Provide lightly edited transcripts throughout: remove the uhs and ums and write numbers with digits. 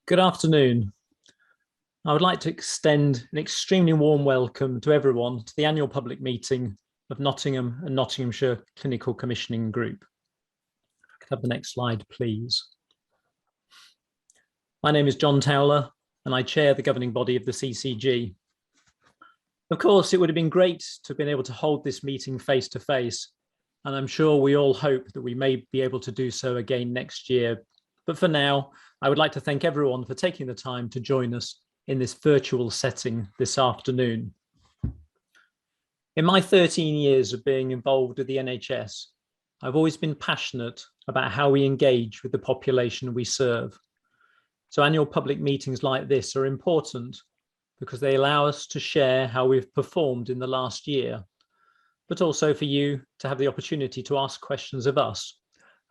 Good afternoon. I would like to extend an extremely warm welcome to everyone to the annual public meeting of Nottingham and Nottinghamshire Clinical Commissioning Group. Could I have the next slide, please? My name is John Towler and I chair the governing body of the CCG. Of course, it would have been great to have been able to hold this meeting face to face, and I'm sure we all hope that we may be able to do so again next year. But for now, I would like to thank everyone for taking the time to join us in this virtual setting this afternoon. In my 13 years of being involved with the NHS, I've always been passionate about how we engage with the population we serve. So annual public meetings like this are important because they allow us to share how we've performed in the last year, but also for you to have the opportunity to ask questions of us.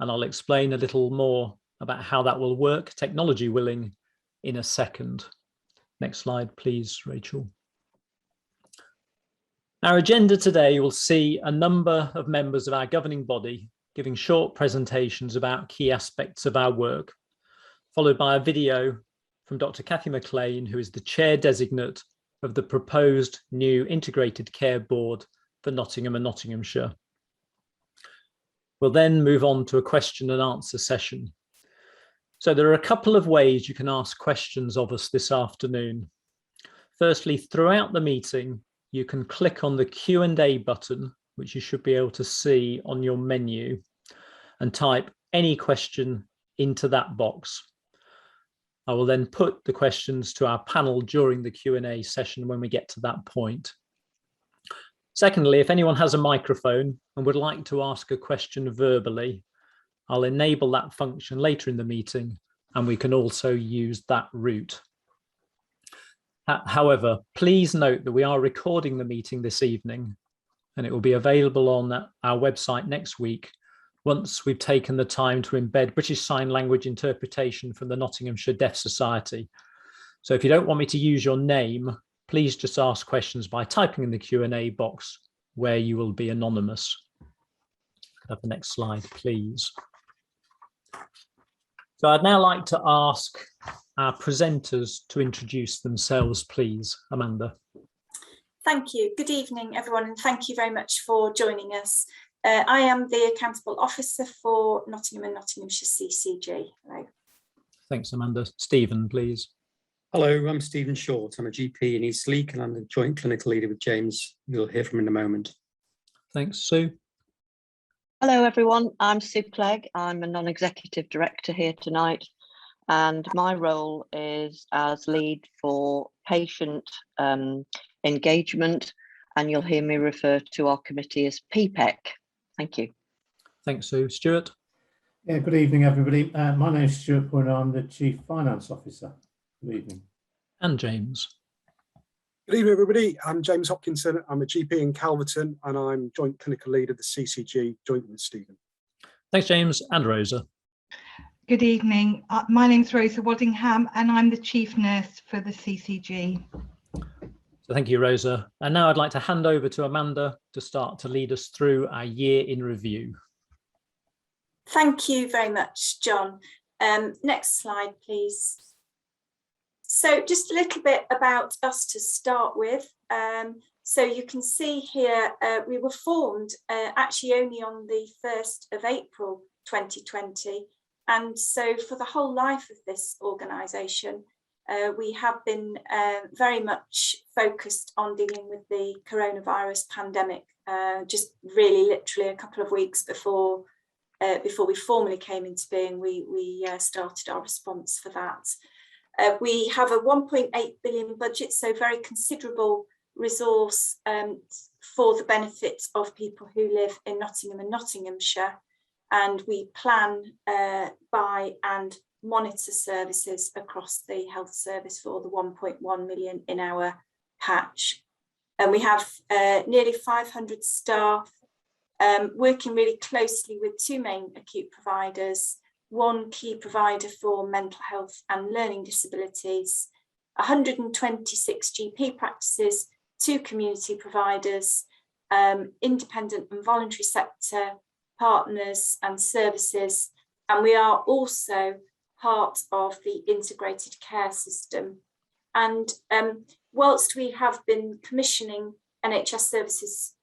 And I'll explain a little more about how that will work, technology willing, in a second. Next slide, please, Rachel. Our agenda today will see a number of members of our governing body giving short presentations about key aspects of our work, followed by a video from Dr. Cathy Mclean, who is the chair designate of the proposed new integrated care board for Nottingham and Nottinghamshire. We'll then move on to a question and answer session. So there are a couple of ways you can ask questions of us this afternoon. Firstly, throughout the meeting, you can click on the Q&A button, which you should be able to see on your menu, and type any question into that box. I will then put the questions to our panel during the Q&A session when we get to that point. Secondly, if anyone has a microphone and would like to ask a question verbally, I'll enable that function later in the meeting, and we can also use that route. However, please note that we are recording the meeting this evening, and it will be available on our website next week once we've taken the time to embed British Sign Language interpretation from the Nottinghamshire Deaf Society. So if you don't want me to use your name, please just ask questions by typing in the Q&A box where you will be anonymous. Have the next slide, please. So I'd now like to ask our presenters to introduce themselves, please. Amanda. Thank you. Good evening, everyone, and thank you very much for joining us. I am the Accountable Officer for Nottingham and Nottinghamshire CCG. Hello. Thanks, Amanda. Stephen, please. Hello, I'm Stephen Short. I'm a GP in Eastleigh and I'm the Joint Clinical Leader with James, you'll hear from in a moment. Thanks, Sue. Hello everyone, I'm Sue Clegg. I'm a non-executive director here tonight, and my role is as lead for patient engagement, and you'll hear me refer to our committee as PPEC. Thank you. Thanks, Sue. Stuart? Yeah, good evening everybody. My name is Stuart Poyner. I'm the Chief Finance Officer. Good evening. And James. Good evening, everybody. I'm James Hopkinson. I'm a GP in Calverton and I'm Joint Clinical Lead of the CCG, jointly with Stephen. Thanks, James. And Rosa. Good evening. My name's Rosa Waddingham and I'm the Chief Nurse for the CCG. So thank you, Rosa. And now I'd like to hand over to Amanda to start to lead us through our year in review. Thank you very much, John. Next slide, please. So just a little bit about us to start with. So you can see here, we were formed actually only on the 1st of April 2020. And so for the whole life of this organisation, we have been very much focused on dealing with the coronavirus pandemic, just really literally a couple of weeks before we formally came into being, we started our response for that. We have a 1.8 billion budget, so very considerable resource for the benefit of people who live in Nottingham and Nottinghamshire. And we plan, buy and monitor services across the health service for the 1.1 million in our patch. And we have nearly 500 staff working really closely with two main acute providers, one key provider for mental health and learning disabilities, 126 GP practices, two community providers, independent and voluntary sector partners and services. And we are also part of the integrated care system. And whilst we have been commissioning NHS services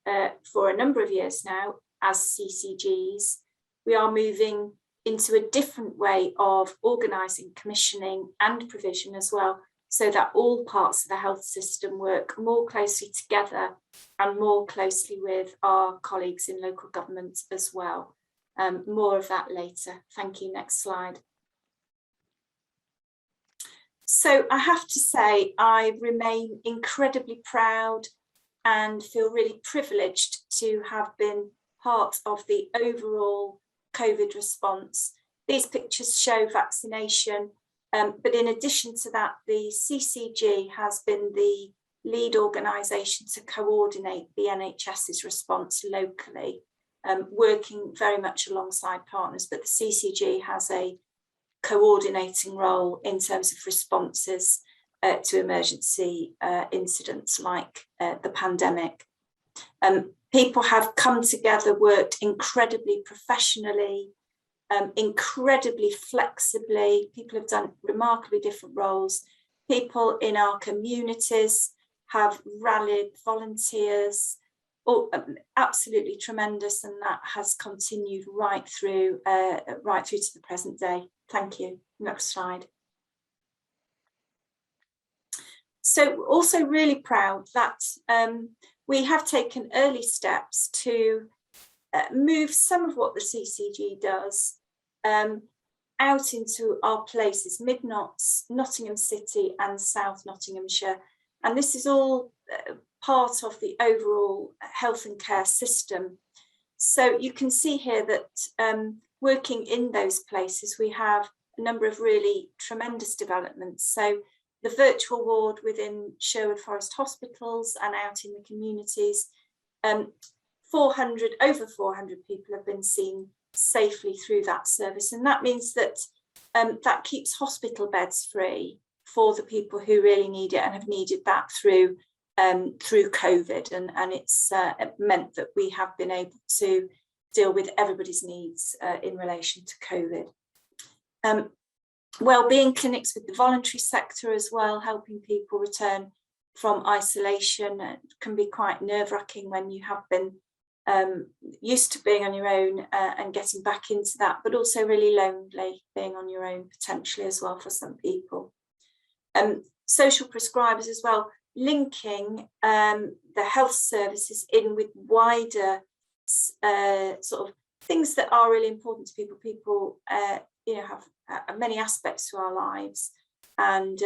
for a number of years now as CCGs, we are moving into a different way of organising commissioning and provision as well, so that all parts of the health system work more closely together and more closely with our colleagues in local government as well. More of that later. Thank you. Next slide. So I have to say, I remain incredibly proud and feel really privileged to have been part of the overall COVID response. These pictures show vaccination, but in addition to that, the CCG has been the lead organisation to coordinate the NHS's response locally, working very much alongside partners, but the CCG has a coordinating role in terms of responses to emergency incidents like the pandemic. People have come together, worked incredibly professionally, incredibly flexibly. People have done remarkably different roles. People in our communities have rallied volunteers, absolutely tremendous, and that has continued right through to the present day. Thank you. Next slide. So also really proud that we have taken early steps to move some of what the CCG does out into our places, Mid-Nots, Nottingham City and South Nottinghamshire. And this is all part of the overall health and care system. So you can see here that working in those places, we have a number of really tremendous developments. So the virtual ward within Sherwood Forest hospitals and out in the communities, over 400 people have been seen safely through that service. And that means that that keeps hospital beds free for the people who really need it and have needed that through COVID. And it's meant that we have been able to deal with everybody's needs in relation to COVID. Wellbeing clinics with the voluntary sector as well, helping people return from isolation. It can be quite nerve-wracking when you have been used to being on your own and getting back into that, but also really lonely being on your own potentially as well for some people. Social prescribers as well, linking the health services in with wider sort of things that are really important to people. People have many aspects to our lives, and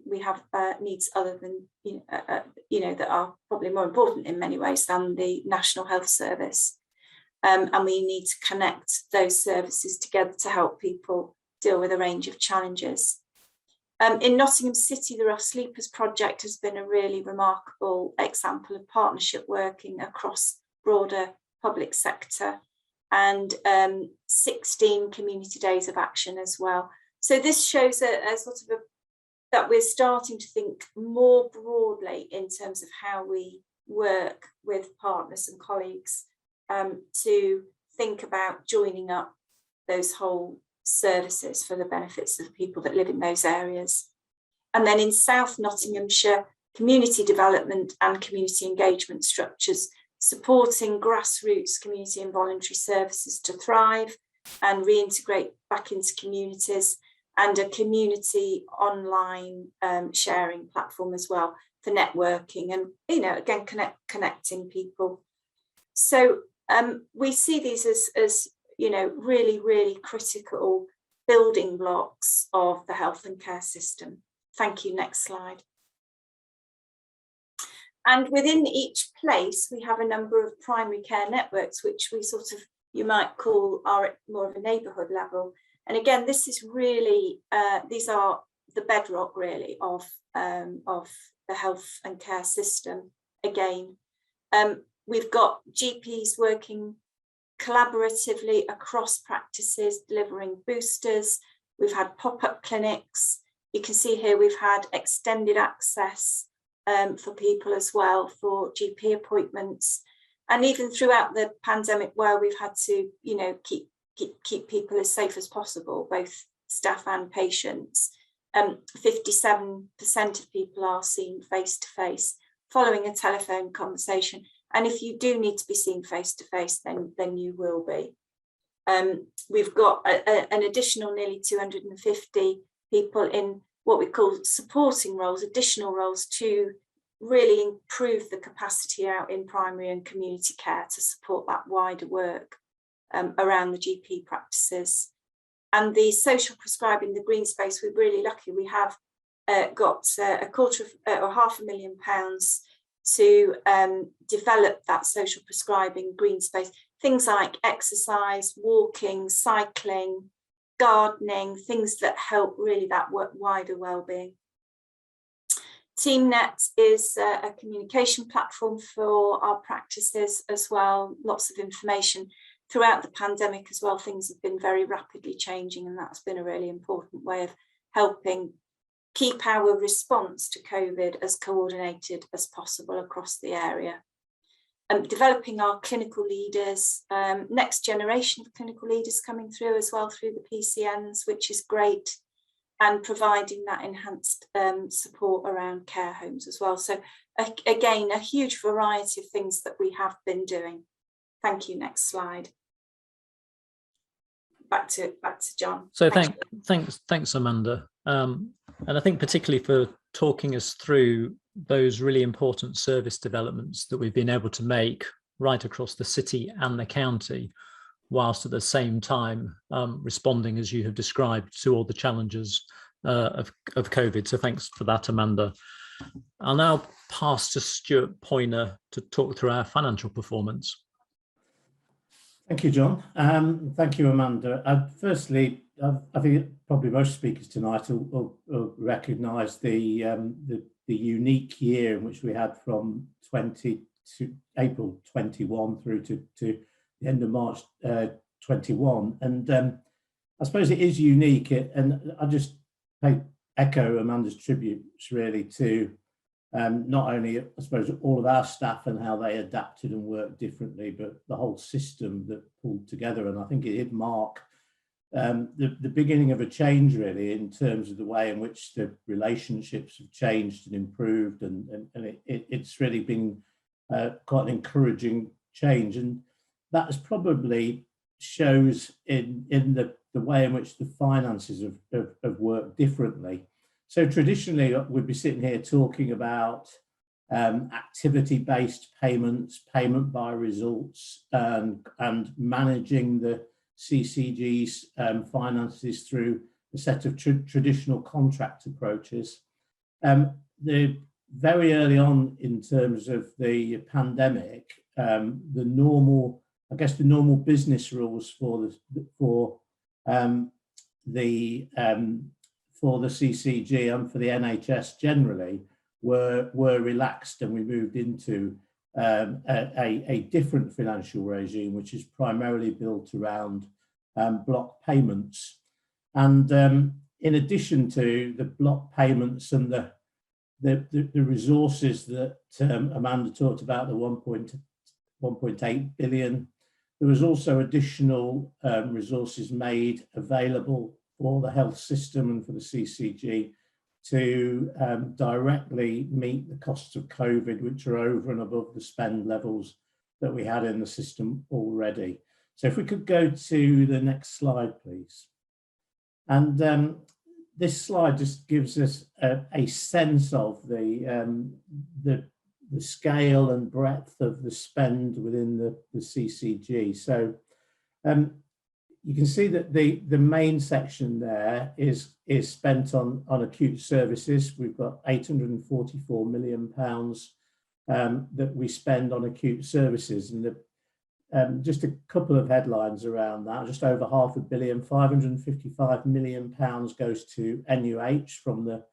we have needs other than that are probably more important in many ways than the National Health Service, and we need to connect those services together to help people deal with a range of challenges. In Nottingham City, the Rough Sleepers project has been a really remarkable example of partnership working across broader public sector, and 16 community days of action as well. So this shows a sort of that we're starting to think more broadly in terms of how we work with partners and colleagues to think about joining up those whole services for the benefits of the people that live in those areas. And then in South Nottinghamshire, community development and community engagement structures, supporting grassroots community and voluntary services to thrive and reintegrate back into communities, and a community online sharing platform as well for networking and, again, connecting people. So we see these as really, really critical building blocks of the health and care system. Thank you. Next slide. And within each place, we have a number of primary care networks, which we sort of, you might call, are more of a neighbourhood level. And again, this is really, these are the bedrock really of the health and care system. Again, we've got GPs working collaboratively across practices, delivering boosters. We've had pop-up clinics. You can see here we've had extended access for people as well for GP appointments, and even throughout the pandemic, where we've had to, keep people as safe as possible, both staff and patients. 57% of people are seen face to face following a telephone conversation. And if you do need to be seen face to face, then you will be. We've got an additional nearly 250 people in what we call supporting roles, additional roles, to really improve the capacity out in primary and community care to support that wider work around the GP practices. And the social prescribing, the green space, we're really lucky. We have got a quarter of or £500,000 to develop that social prescribing green space. Things like exercise, walking, cycling, gardening, things that help really that wider well-being. TeamNet is a communication platform for our practices as well. Lots of information. Throughout the pandemic as well, things have been very rapidly changing, and that's been a really important way of helping keep our response to COVID as coordinated as possible across the area. Developing our clinical leaders, next generation of clinical leaders coming through as well through the PCNs, which is great, and providing that enhanced support around care homes as well. So again, a huge variety of things that we have been doing. Thank you. Next slide. Back to John. So thanks, Amanda. And I think particularly for talking us through those really important service developments that we've been able to make right across the city and the county, whilst at the same time responding, as you have described, to all the challenges of COVID. So thanks for that, Amanda. I'll now pass to Stuart Poyner to talk through our financial performance. Thank you, John. Thank you, Amanda. Firstly, I think probably most speakers tonight will recognise the unique year in which we had from April 21 through to the end of March 21. And I suppose it is unique, and I just echo Amanda's tributes really to not only, I suppose, all of our staff and how they adapted and worked differently, but the whole system that pulled together. And I think it did mark the beginning of a change, really, in terms of the way in which the relationships have changed and improved. And it's really been quite an encouraging change. And that is probably shows in the way in which the finances have worked differently. So traditionally, we'd be sitting here talking about activity-based payments, payment by results, and managing the CCG's finances through a set of traditional contract approaches. Very early on, in terms of the pandemic, the normal business rules for the CCG and for the NHS generally were relaxed, and we moved into a different financial regime, which is primarily built around block payments. And in addition to the block payments and the resources that Amanda talked about, the 1.8 billion, there was also additional resources made available for the health system and for the CCG to directly meet the costs of COVID, which are over and above the spend levels that we had in the system already. So if we could go to the next slide, please. And this slide just gives us a sense of the scale and breadth of the spend within the CCG. So you can see that the main section there is spent on acute services. We've got £844 million that we spend on acute services, and just a couple of headlines around that. Just over £500 million, £555 million goes to NUH from the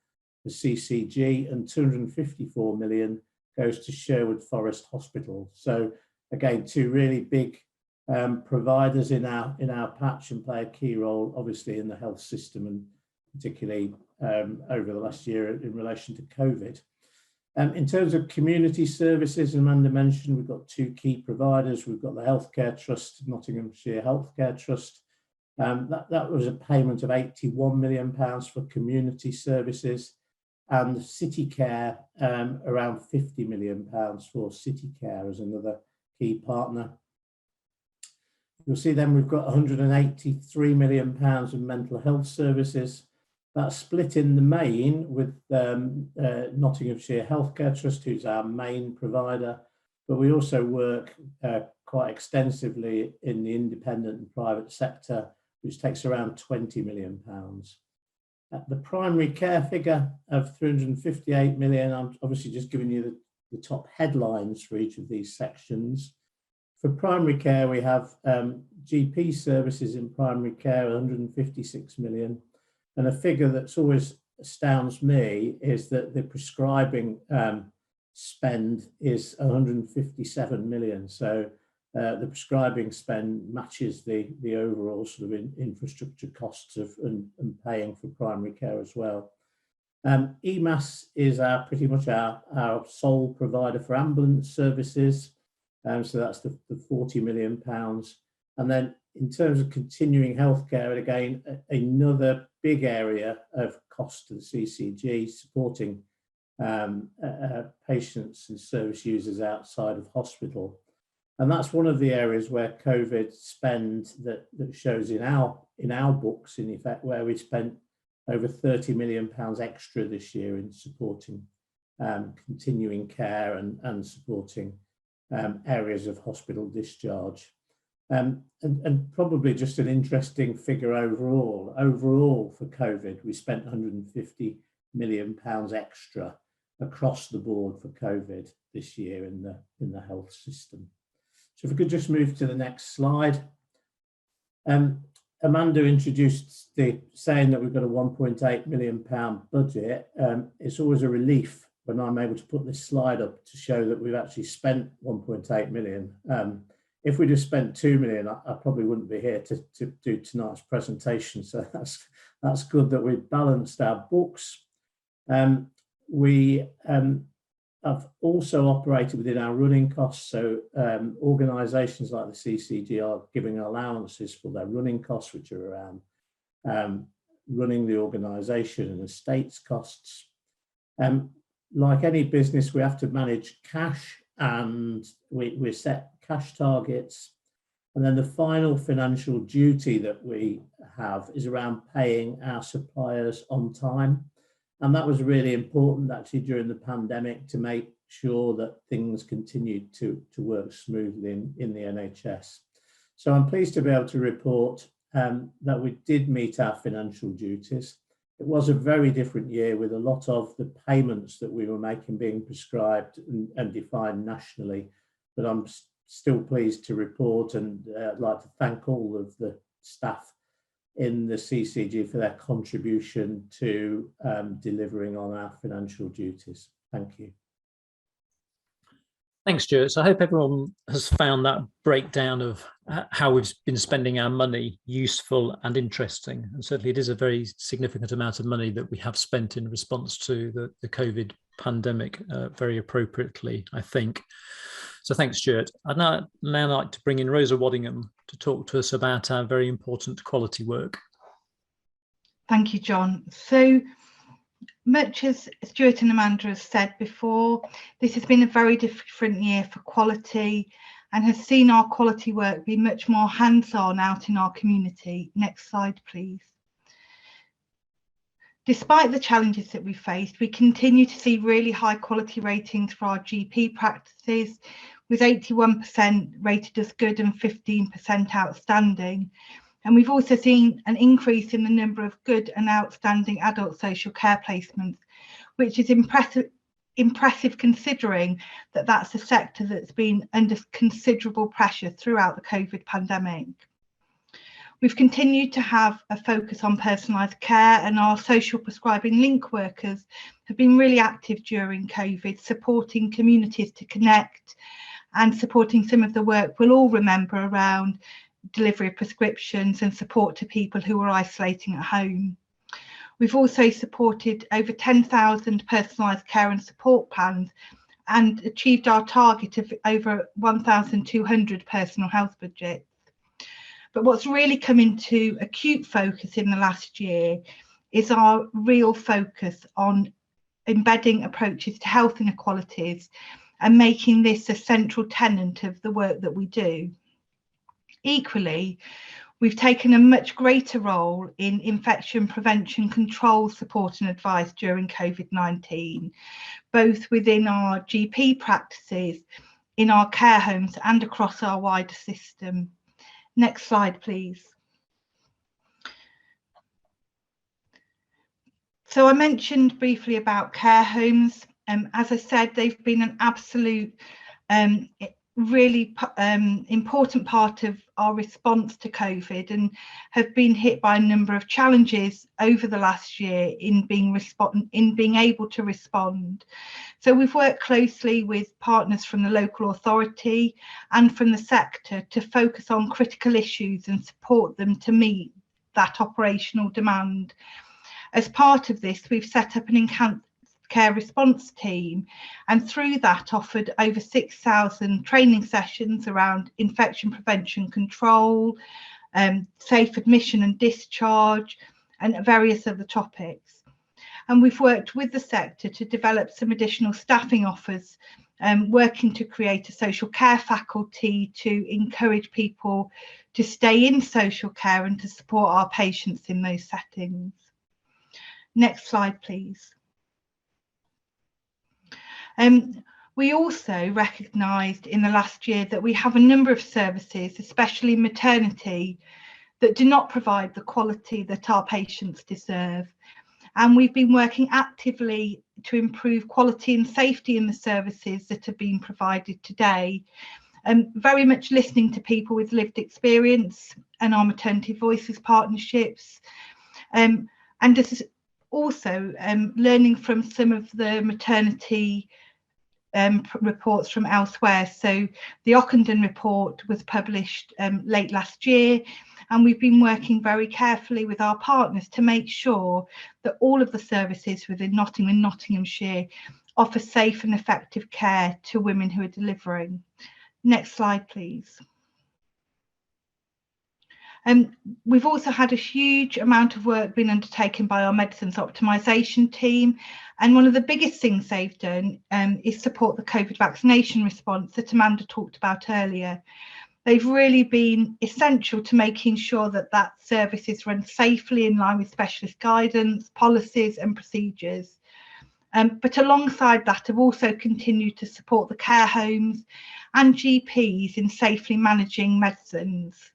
CCG, and £254 million goes to Sherwood Forest Hospital. So again, two really big providers in our patch, and play a key role, obviously, in the health system, and particularly over the last year in relation to COVID. In terms of community services, Amanda mentioned, we've got two key providers. We've got the Healthcare Trust, Nottinghamshire Healthcare Trust, That was a payment of £81 million for community services, and City Care, around £50 million for City Care as another key partner. You'll see then we've got £183 million in mental health services. That's split in the main with Nottinghamshire Healthcare Trust, who's our main provider, but we also work quite extensively in the independent and private sector, which takes around £20 million. The primary care figure of 358 million, I'm obviously just giving you the top headlines for each of these sections. For primary care, we have GP services in primary care, 156 million. And a figure that's always astounds me is that the prescribing spend is 157 million. So the prescribing spend matches the overall sort of infrastructure costs of and paying for primary care as well. EMAS is pretty much our sole provider for ambulance services. So that's the £40 million. And then in terms of continuing healthcare, and again, another big area of cost to the CCG, supporting patients and service users outside of hospital. And that's one of the areas where COVID spend that shows in our books, in effect, where we spent over £30 million extra this year in supporting continuing care and supporting areas of hospital discharge. And probably just an interesting figure overall. Overall for COVID, we spent £150 million extra across the board for COVID this year in the health system. So if we could just move to the next slide. Amanda introduced saying that we've got a £1.8 million budget. It's always a relief when I'm able to put this slide up to show that we've actually spent 1.8 million. If we just spent 2 million, I probably wouldn't be here to do tonight's presentation. So that's good that we've balanced our books. We have also operated within our running costs. So organisations like the CCG are giving allowances for their running costs, which are around running the organisation and estates costs. Like any business, we have to manage cash, and we set cash targets. And then the final financial duty that we have is around paying our suppliers on time. And that was really important actually during the pandemic to make sure that things continued to work smoothly in the NHS. So I'm pleased to be able to report that we did meet our financial duties. It was a very different year with a lot of the payments that we were making being prescribed and defined nationally, but I'm still pleased to report, and I'd like to thank all of the staff in the CCG for their contribution to delivering on our financial duties. Thank you. Thanks, Stuart. So I hope everyone has found that breakdown of how we've been spending our money useful and interesting. And certainly it is a very significant amount of money that we have spent in response to the COVID pandemic, very appropriately, I think. So thanks, Stuart. I'd now like to bring in Rosa Waddingham to talk to us about our very important quality work. Thank you, John. So much as Stuart and Amanda have said before, this has been a very different year for quality and has seen our quality work be much more hands-on out in our community. Next slide, please. Despite the challenges that we faced, we continue to see really high quality ratings for our GP practices, with 81% rated as good and 15% outstanding. And we've also seen an increase in the number of good and outstanding adult social care placements, which is impressive considering that that's a sector that's been under considerable pressure throughout the COVID pandemic. We've continued to have a focus on personalised care, and our social prescribing link workers have been really active during COVID, supporting communities to connect and supporting some of the work we'll all remember around delivery of prescriptions and support to people who are isolating at home. We've also supported over 10,000 personalised care and support plans and achieved our target of over 1,200 personal health budgets. But what's really come into acute focus in the last year is our real focus on embedding approaches to health inequalities and making this a central tenet of the work that we do. Equally, we've taken a much greater role in infection prevention, control, support and advice during COVID-19, both within our GP practices, in our care homes and across our wider system. Next slide, please. So I mentioned briefly about care homes. As I said, they've been an absolute really important part of our response to COVID and have been hit by a number of challenges over the last year in being able to respond. So we've worked closely with partners from the local authority and from the sector to focus on critical issues and support them to meet that operational demand. As part of this, we've set up an enhanced care response team, and through that offered over 6,000 training sessions around infection prevention, control, safe admission and discharge, and various other topics. And we've worked with the sector to develop some additional staffing offers, working to create a social care faculty to encourage people to stay in social care and to support our patients in those settings. Next slide, please. We also recognised in the last year that we have a number of services, especially maternity, that do not provide the quality that our patients deserve. And we've been working actively to improve quality and safety in the services that are being provided today. Very much listening to people with lived experience and our Maternity Voices partnerships. And this is also learning from some of the maternity reports from elsewhere. So the Ockenden report was published late last year, and we've been working very carefully with our partners to make sure that all of the services within Nottingham and Nottinghamshire offer safe and effective care to women who are delivering. Next slide, please. We've also had a huge amount of work being undertaken by our medicines optimisation team, and one of the biggest things they've done is support the COVID vaccination response that Amanda talked about earlier. They've really been essential to making sure that that service is run safely in line with specialist guidance, policies and procedures. But alongside that, have also continued to support the care homes and GPs in safely managing medicines.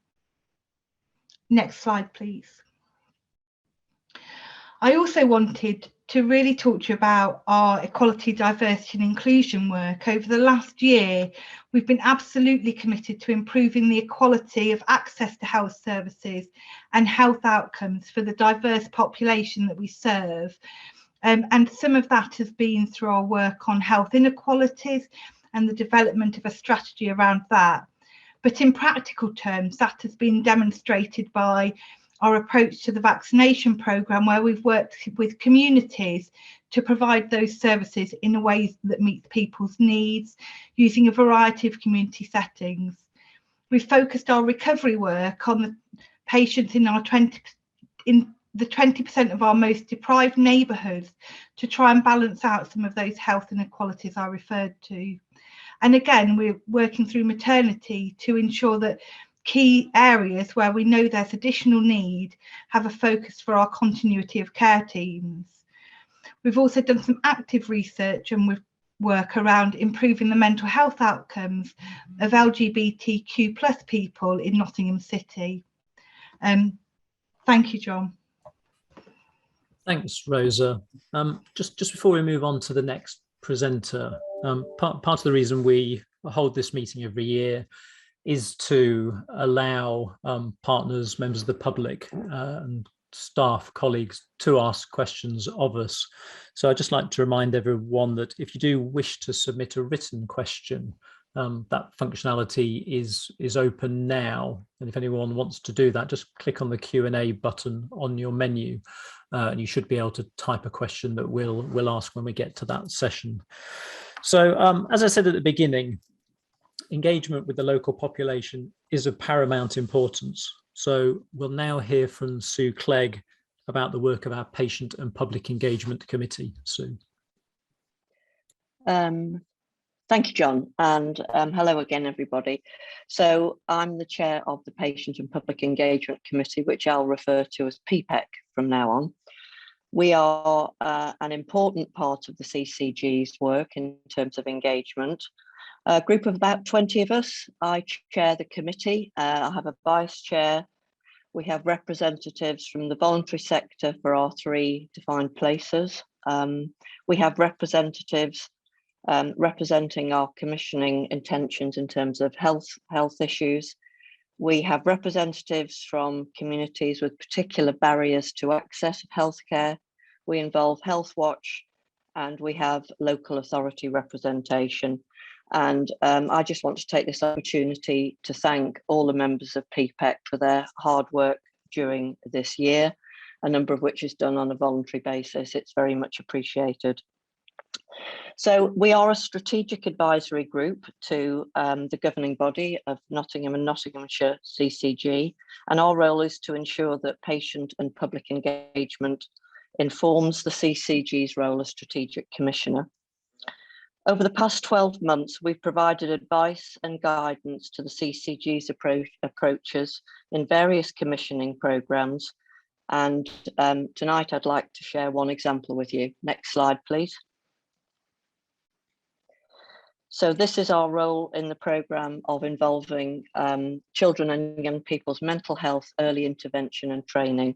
Next slide, please. I also wanted to really talk to you about our equality, diversity and inclusion work. Over the last year, we've been absolutely committed to improving the equality of access to health services and health outcomes for the diverse population that we serve. And some of that has been through our work on health inequalities and the development of a strategy around that. But in practical terms, that has been demonstrated by our approach to the vaccination programme, where we've worked with communities to provide those services in a way that meets people's needs, using a variety of community settings. We've focused our recovery work on the patients in the 20% of our most deprived neighbourhoods to try and balance out some of those health inequalities I referred to. And again, we're working through maternity to ensure that key areas where we know there's additional need have a focus for our continuity of care teams. We've also done some active research and work around improving the mental health outcomes of LGBTQ+ people in Nottingham City. Thank you, John. Thanks, Rosa. Just before we move on to the next presenter, part of the reason we hold this meeting every year is to allow partners, members of the public and staff, colleagues to ask questions of us. So I'd just like to remind everyone that if you do wish to submit a written question, that functionality is open now. And if anyone wants to do that, just click on the Q&A button on your menu and you should be able to type a question that we'll ask when we get to that session. So as I said at the beginning, engagement with the local population is of paramount importance. So we'll now hear from Sue Clegg about the work of our Patient and Public Engagement Committee. Sue. Thank you, John, and hello again, everybody. So I'm the chair of the Patient and Public Engagement Committee, which I'll refer to as PPEC from now on. We are an important part of the CCG's work in terms of engagement. A group of about 20 of us. I chair the committee. I have a vice chair. We have representatives from the voluntary sector for our 3 defined places. We have representatives representing our commissioning intentions in terms of health issues. We have representatives from communities with particular barriers to access of healthcare. We involve Health Watch, and we have local authority representation. And I just want to take this opportunity to thank all the members of PPEC for their hard work during this year, a number of which is done on a voluntary basis. It's very much appreciated. So we are a strategic advisory group to the governing body of Nottingham and Nottinghamshire CCG, and our role is to ensure that patient and public engagement informs the CCG's role as strategic commissioner. Over the past 12 months, we've provided advice and guidance to the CCG's approaches in various commissioning programmes, and tonight I'd like to share one example with you. Next slide, please. So this is our role in the programme of involving children and young people's mental health, early intervention and training.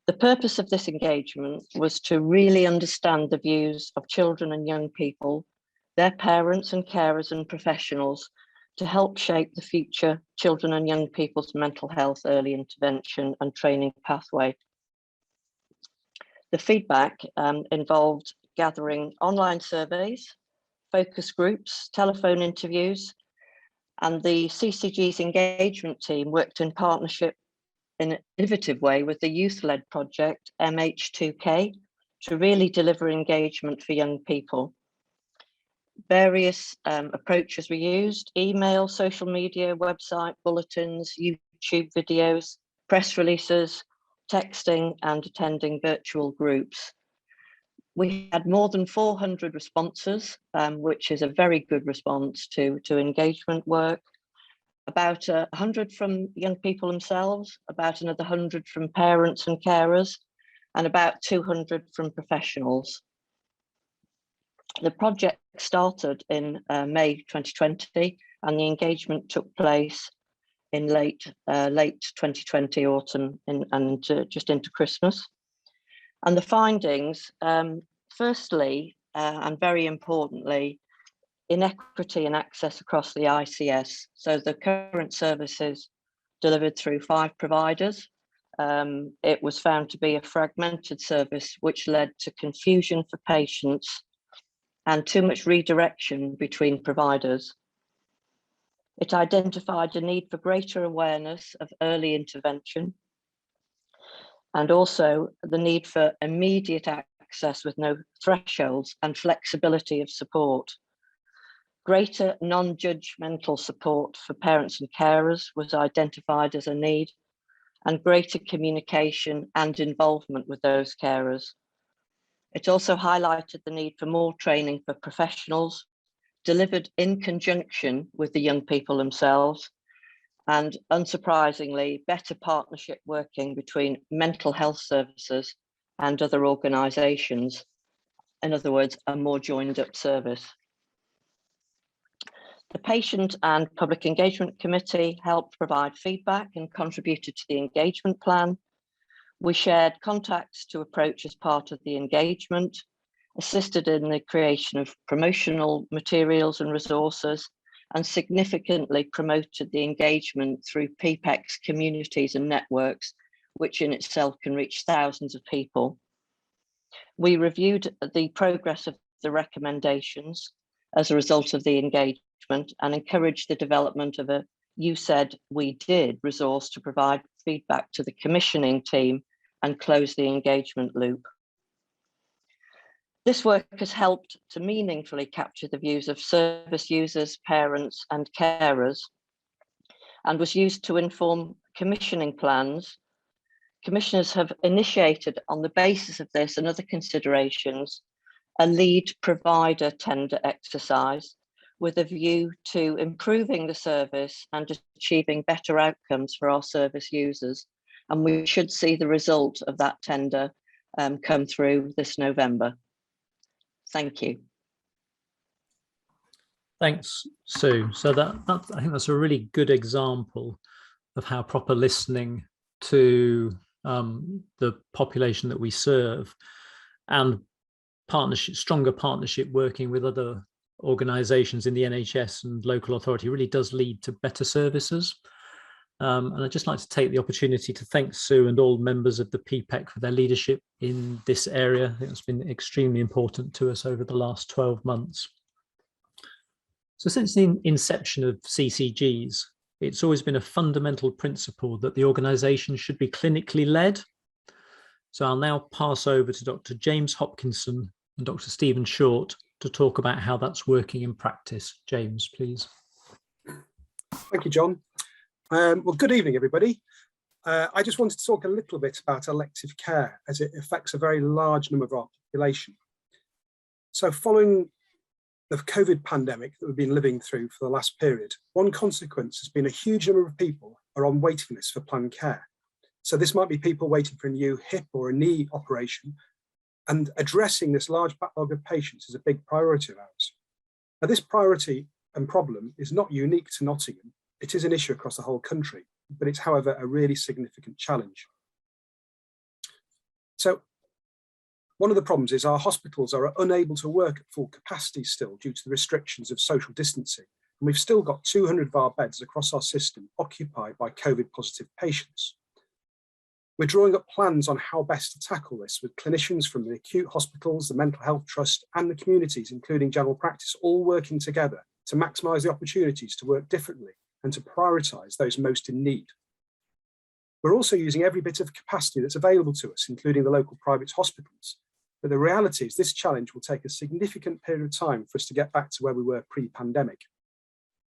The purpose of this engagement was to really understand the views of children and young people, their parents and carers and professionals, to help shape the future children and young people's mental health, early intervention and training pathway. The feedback involved gathering online surveys, focus groups, telephone interviews, and the CCG's engagement team worked in partnership in an innovative way with the youth-led project MH2K to really deliver engagement for young people. Various approaches were used: email, social media, website, bulletins, YouTube videos, press releases, texting, and attending virtual groups. We had more than 400 responses, which is a very good response to engagement work. About 100 from young people themselves, about another 100 from parents and carers, and about 200 from professionals. The project started in May 2020, and the engagement took place in late 2020, autumn, and just into Christmas. And the findings, firstly, and very importantly, inequity and access across the ICS. So the current services delivered through 5 providers. It was found to be a fragmented service, which led to confusion for patients and too much redirection between providers. It identified a need for greater awareness of early intervention, and also the need for immediate access with no thresholds and flexibility of support. Greater non-judgmental support for parents and carers was identified as a need, and greater communication and involvement with those carers. It also highlighted the need for more training for professionals, delivered in conjunction with the young people themselves, and unsurprisingly, better partnership working between mental health services and other organisations. In other words, a more joined up service. The Patient and Public Engagement Committee helped provide feedback and contributed to the engagement plan. We shared contacts to approach as part of the engagement, assisted in the creation of promotional materials and resources, and significantly promoted the engagement through PPEC's communities and networks, which in itself can reach thousands of people. We reviewed the progress of the recommendations as a result of the engagement and encouraged the development of a "You Said, We Did" resource to provide feedback to the commissioning team and close the engagement loop. This work has helped to meaningfully capture the views of service users, parents and carers, and was used to inform commissioning plans. Commissioners have initiated, on the basis of this and other considerations, a lead provider tender exercise with a view to improving the service and achieving better outcomes for our service users. And we should see the result of that tender come through this November. Thank you. Thanks, Sue. So I think that's a really good example of how proper listening to the population that we serve and stronger partnership working with other organisations in the NHS and local authority really does lead to better services. And I'd just like to take the opportunity to thank Sue and all members of the PPEC for their leadership in this area. I think it's been extremely important to us over the last 12 months. So since the inception of CCGs, it's always been a fundamental principle that the organisation should be clinically led. So I'll now pass over to Dr. James Hopkinson and Dr. Stephen Short to talk about how that's working in practice. James, please. Thank you, John. Well, good evening, everybody. I just wanted to talk a little bit about elective care as it affects a very large number of our population. So following the COVID pandemic that we've been living through for the last period, one consequence has been a huge number of people are on waiting lists for planned care. So this might be people waiting for a new hip or a knee operation, and addressing this large backlog of patients is a big priority of ours. Now, this priority and problem is not unique to Nottingham. It is an issue across the whole country, but it's, however, a really significant challenge. So one of the problems is our hospitals are unable to work at full capacity still due to the restrictions of social distancing. And we've still got 200 of our beds across our system occupied by COVID positive patients. We're drawing up plans on how best to tackle this with clinicians from the acute hospitals, the mental health trust and the communities, including general practice, all working together to maximise the opportunities to work differently and to prioritise those most in need. We're also using every bit of capacity that's available to us, including the local private hospitals. But the reality is this challenge will take a significant period of time for us to get back to where we were pre-pandemic.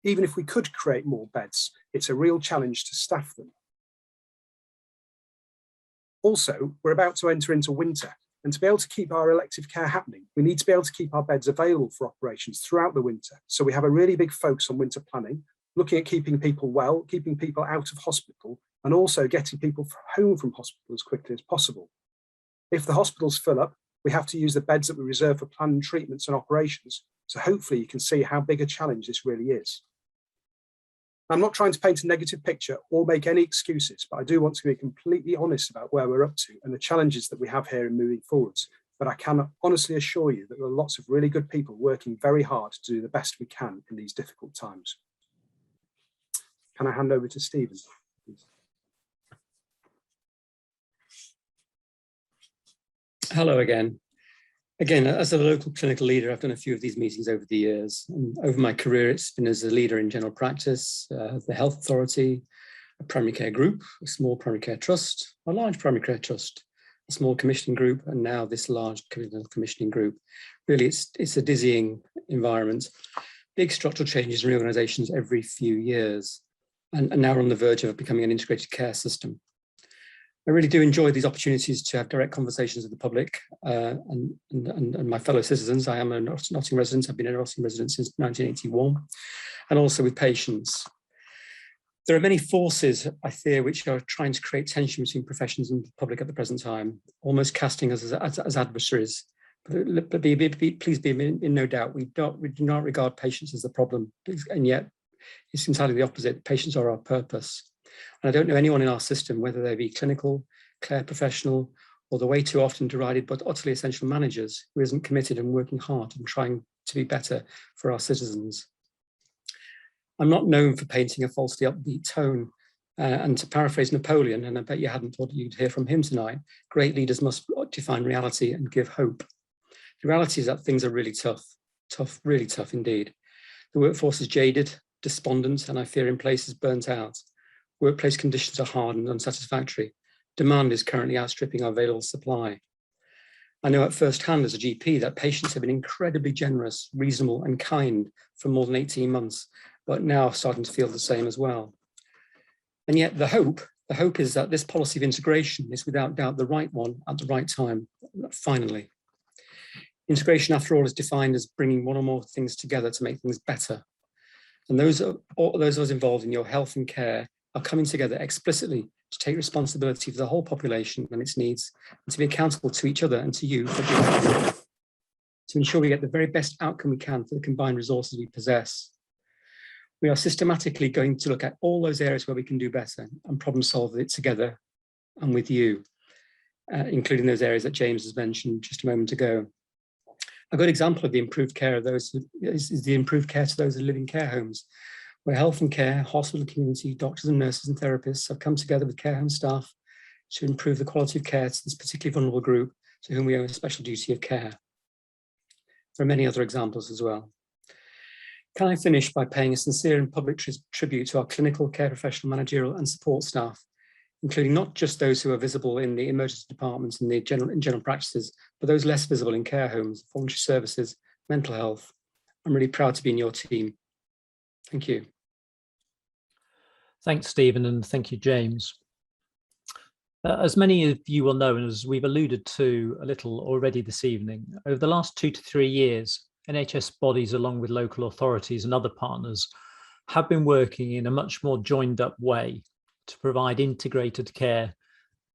Even if we could create more beds, it's a real challenge to staff them. Also, we're about to enter into winter, and to be able to keep our elective care happening, we need to be able to keep our beds available for operations throughout the winter. So we have a really big focus on winter planning, looking at keeping people well, keeping people out of hospital, and also getting people home from hospital as quickly as possible. If the hospitals fill up, we have to use the beds that we reserve for planned treatments and operations. So hopefully you can see how big a challenge this really is. I'm not trying to paint a negative picture or make any excuses, but I do want to be completely honest about where we're up to and the challenges that we have here in moving forwards. But I can honestly assure you that there are lots of really good people working very hard to do the best we can in these difficult times. Can I hand over to Stephen, please? Hello again. Again, as a local clinical leader, I've done a few of these meetings over the years. And over my career, it's been as a leader in general practice, the health authority, a primary care group, a small primary care trust, a large primary care trust, a small commissioning group, and now this large commissioning group. Really, it's a dizzying environment. Big structural changes and reorganizations every few years. And now we're on the verge of becoming an integrated care system. I really do enjoy these opportunities to have direct conversations with the public and my fellow citizens. I am a Nottingham resident. I've been a Nottingham resident since 1981, and also with patients. There are many forces, I fear, which are trying to create tension between professions and the public at the present time, almost casting us as adversaries. But please be in no doubt, we do not regard patients as the problem, and yet it's entirely the opposite. Patients are our purpose. And I don't know anyone in our system, whether they be clinical, care professional, or the way too often derided but utterly essential managers, who isn't committed and working hard and trying to be better for our citizens. I'm not known for painting a falsely upbeat tone. And to paraphrase Napoleon, and I bet you hadn't thought you'd hear from him tonight, great leaders must define reality and give hope. The reality is that things are really tough, really tough indeed. The workforce is jaded, despondent, and I fear in places burnt out. Workplace conditions are hard and unsatisfactory. Demand is currently outstripping our available supply. I know at first hand as a GP that patients have been incredibly generous, reasonable and kind for more than 18 months, but now starting to feel the same as well. And yet the hope is that this policy of integration is without doubt the right one at the right time, finally. Integration, after all, is defined as bringing one or more things together to make things better. And those of us involved in your health and care are coming together explicitly to take responsibility for the whole population and its needs, and to be accountable to each other and to you for to ensure we get the very best outcome we can for the combined resources we possess. We are systematically going to look at all those areas where we can do better and problem solve it together and with you, including those areas that James has mentioned just a moment ago. A good example of the improved care of those is the improved care to those who live in care homes, where health and care, hospital community, doctors and nurses and therapists have come together with care home staff to improve the quality of care to this particularly vulnerable group to whom we owe a special duty of care. There are many other examples as well. Can I finish by paying a sincere and public tribute to our clinical, care professional, managerial and support staff, including not just those who are visible in the emergency departments and the general practices, but those less visible in care homes, voluntary services, mental health. I'm really proud to be in your team. Thank you. Thanks, Stephen, and thank you, James. As many of you will know, and as we've alluded to a little already this evening, over the last 2 to 3 years, NHS bodies, along with local authorities and other partners, have been working in a much more joined up way to provide integrated care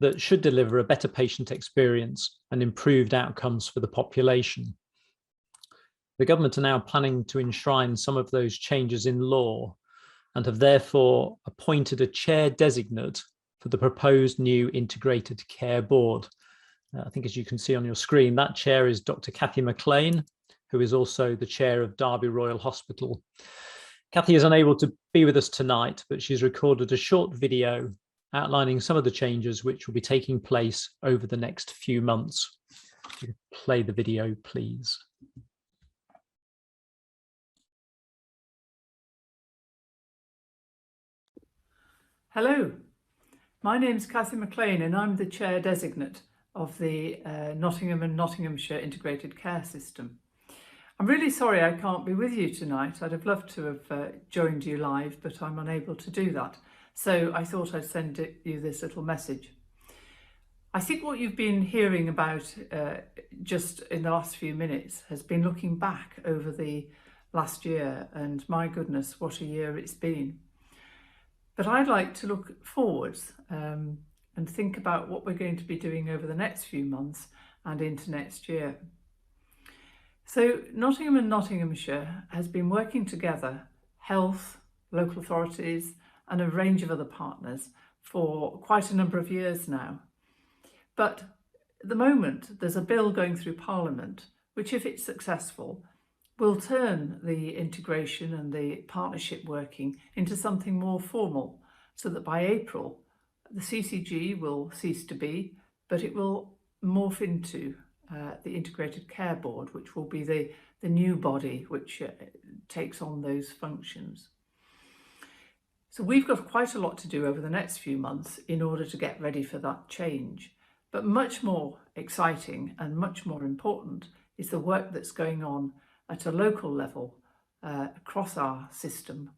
that should deliver a better patient experience and improved outcomes for the population. The government are now planning to enshrine some of those changes in law and have therefore appointed a chair designate for the proposed new integrated care board. I think, as you can see on your screen, that chair is Dr. Cathy Mclean, who is also the chair of Derby Royal Hospital. Cathy is unable to be with us tonight, but she's recorded a short video outlining some of the changes which will be taking place over the next few months. If you could play the video, please. Hello, my name's Cathy Mclean and I'm the Chair Designate of the Nottingham and Nottinghamshire Integrated Care System. I'm really sorry I can't be with you tonight. I'd have loved to have joined you live, but I'm unable to do that. So I thought I'd send you this little message. I think what you've been hearing about just in the last few minutes has been looking back over the last year, and my goodness, what a year it's been. But I'd like to look forwards and think about what we're going to be doing over the next few months and into next year. So Nottingham and Nottinghamshire has been working together, health, local authorities and a range of other partners for quite a number of years now. But at the moment there's a bill going through Parliament which, if it's successful, will turn the integration and the partnership working into something more formal, so that by April the CCG will cease to be, but it will morph into the Integrated Care Board, which will be the new body which takes on those functions. So we've got quite a lot to do over the next few months in order to get ready for that change. But much more exciting and much more important is the work that's going on at a local level across our system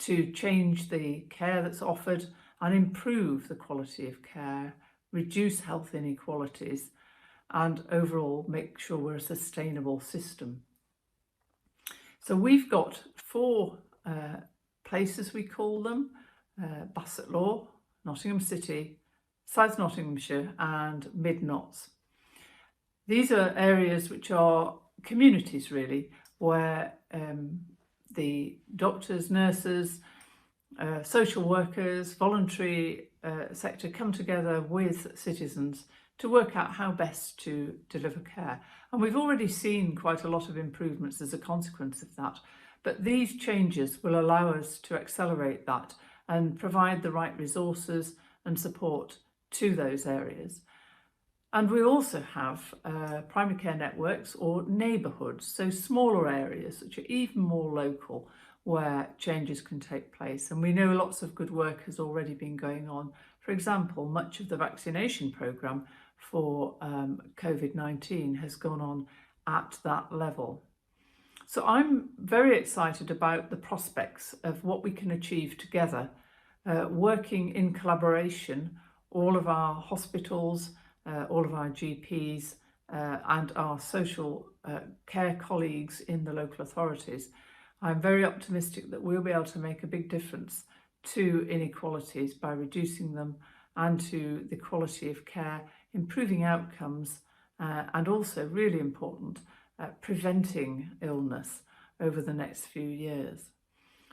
to change the care that's offered and improve the quality of care, reduce health inequalities, and overall make sure we're a sustainable system. So we've got 4 places, we call them, Bassetlaw, Nottingham City, South Nottinghamshire and Mid Notts. These are areas which are communities really, where the doctors, nurses, social workers, voluntary sector come together with citizens to work out how best to deliver care. And we've already seen quite a lot of improvements as a consequence of that. But these changes will allow us to accelerate that and provide the right resources and support to those areas. And we also have primary care networks or neighbourhoods, so smaller areas which are even more local where changes can take place. And we know lots of good work has already been going on. For example, much of the vaccination programme for COVID-19 has gone on at that level. So I'm very excited about the prospects of what we can achieve together, working in collaboration, all of our hospitals, all of our GPs and our social care colleagues in the local authorities. I'm very optimistic that we'll be able to make a big difference to inequalities by reducing them and to the quality of care, improving outcomes, and also really important, preventing illness over the next few years.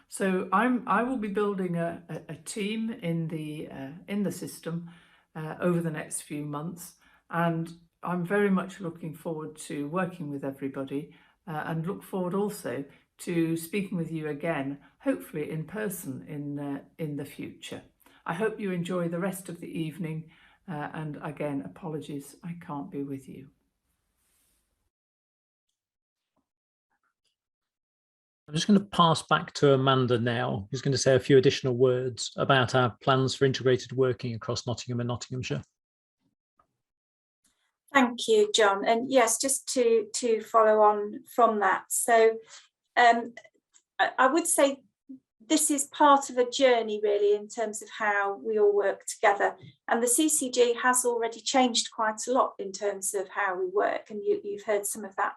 So I will be building a team in the system over the next few months, and I'm very much looking forward to working with everybody and look forward also to speaking with you again, hopefully in person in the future. I hope you enjoy the rest of the evening, and again, apologies I can't be with you. I'm just going to pass back to Amanda now, who's going to say a few additional words about our plans for integrated working across Nottingham and Nottinghamshire. Thank you, John. And yes, just to follow on from that. So I would say this is part of a journey really in terms of how we all work together. And the CCG has already changed quite a lot in terms of how we work. And you've heard some of that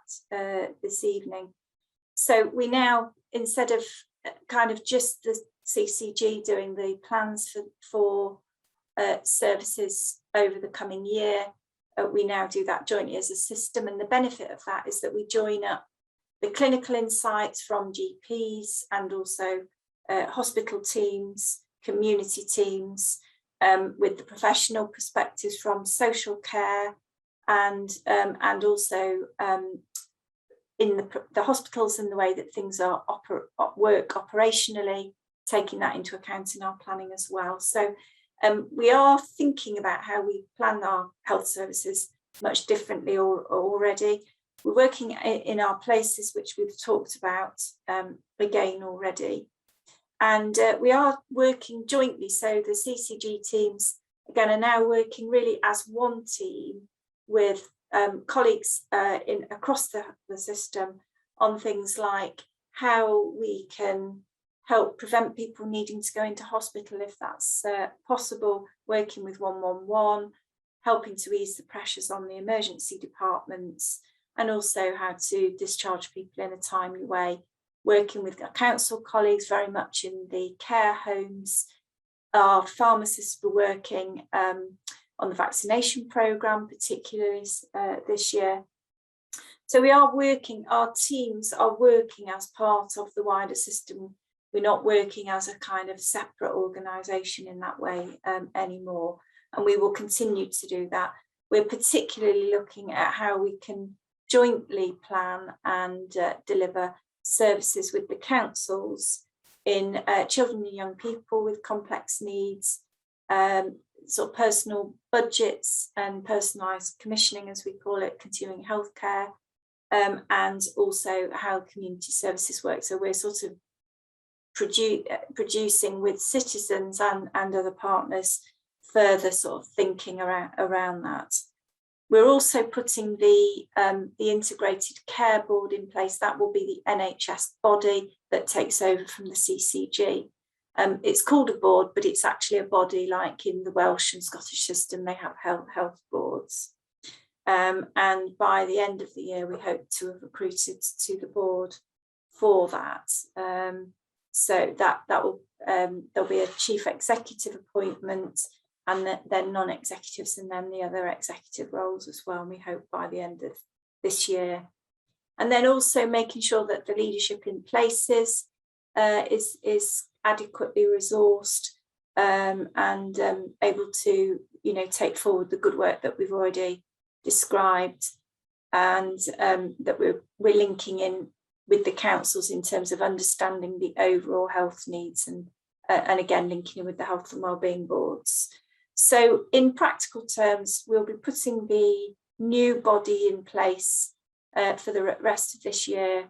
this evening. So we now, instead of kind of just the CCG doing the plans for services over the coming year, we now do that jointly as a system. And the benefit of that is that we join up the clinical insights from GPs and also hospital teams, community teams, with the professional perspectives from social care and also in the hospitals and the way that things are work operationally, taking that into account in our planning as well. So we are thinking about how we plan our health services much differently already. We're working in our places, which we've talked about again already. And we are working jointly. So the CCG teams, again, are now working really as one team with colleagues across the system on things like how we can help prevent people needing to go into hospital if that's possible, working with 111, helping to ease the pressures on the emergency departments, and also how to discharge people in a timely way, working with our council colleagues very much in the care homes. Our pharmacists were working on the vaccination programme, particularly this year. So we are working, our teams are working as part of the wider system. We're not working as a kind of separate organisation in that way anymore, and we will continue to do that. We're particularly looking at how we can jointly plan and deliver services with the councils in children and young people with complex needs, sort of personal budgets and personalised commissioning, as we call it, continuing healthcare, and also how community services work. So we're sort of producing with citizens and other partners further sort of thinking around that. We're also putting the integrated care board in place. That will be the NHS body that takes over from the CCG. It's called a board, but it's actually a body like in the Welsh and Scottish system. They have health boards. And by the end of the year, we hope to have recruited to the board for that. So that will there'll be a chief executive appointment, and then non-executives, and then the other executive roles as well. And we hope by the end of this year. And then also making sure that the leadership in places is adequately resourced and able to, take forward the good work that we've already described, and that we're linking in with the councils in terms of understanding the overall health needs, and again linking in with the health and wellbeing boards. So in practical terms, we'll be putting the new body in place for the rest of this year,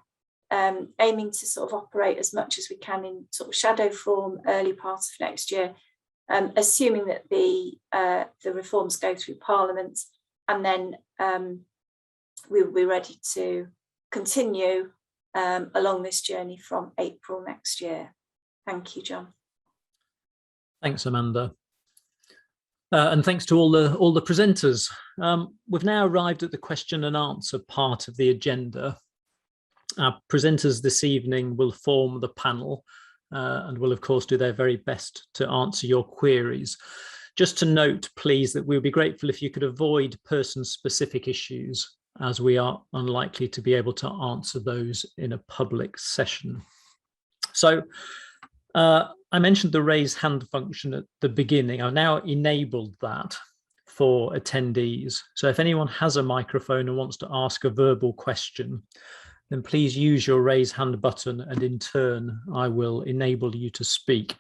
aiming to sort of operate as much as we can in sort of shadow form early part of next year, assuming that the reforms go through Parliament, and then we will be ready to continue along this journey from April next year. Thank you, John. Thanks, Amanda. And thanks to all the presenters. We've now arrived at the question and answer part of the agenda. Our presenters this evening will form the panel and will, of course, do their very best to answer your queries. Just to note, please, that we'll be grateful if you could avoid person-specific issues, as we are unlikely to be able to answer those in a public session. So I mentioned the raise hand function at the beginning. I've now enabled that for attendees. So if anyone has a microphone and wants to ask a verbal question, then please use your raise hand button, and in turn, I will enable you to speak.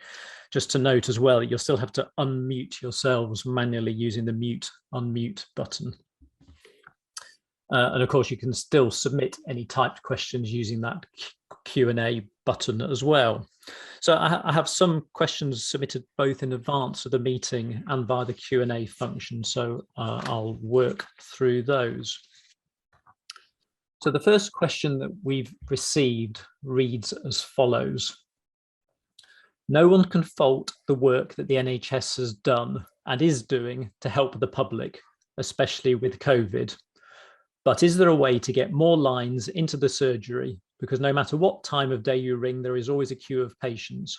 Just to note as well, you'll still have to unmute yourselves manually using the mute unmute button. And of course, you can still submit any typed questions using that Q&A button as well. So I have some questions submitted both in advance of the meeting and via the Q&A function. So I'll work through those. So the first question that we've received reads as follows. No one can fault the work that the NHS has done and is doing to help the public, especially with COVID. But is there a way to get more lines into the surgery? Because no matter what time of day you ring, there is always a queue of patients.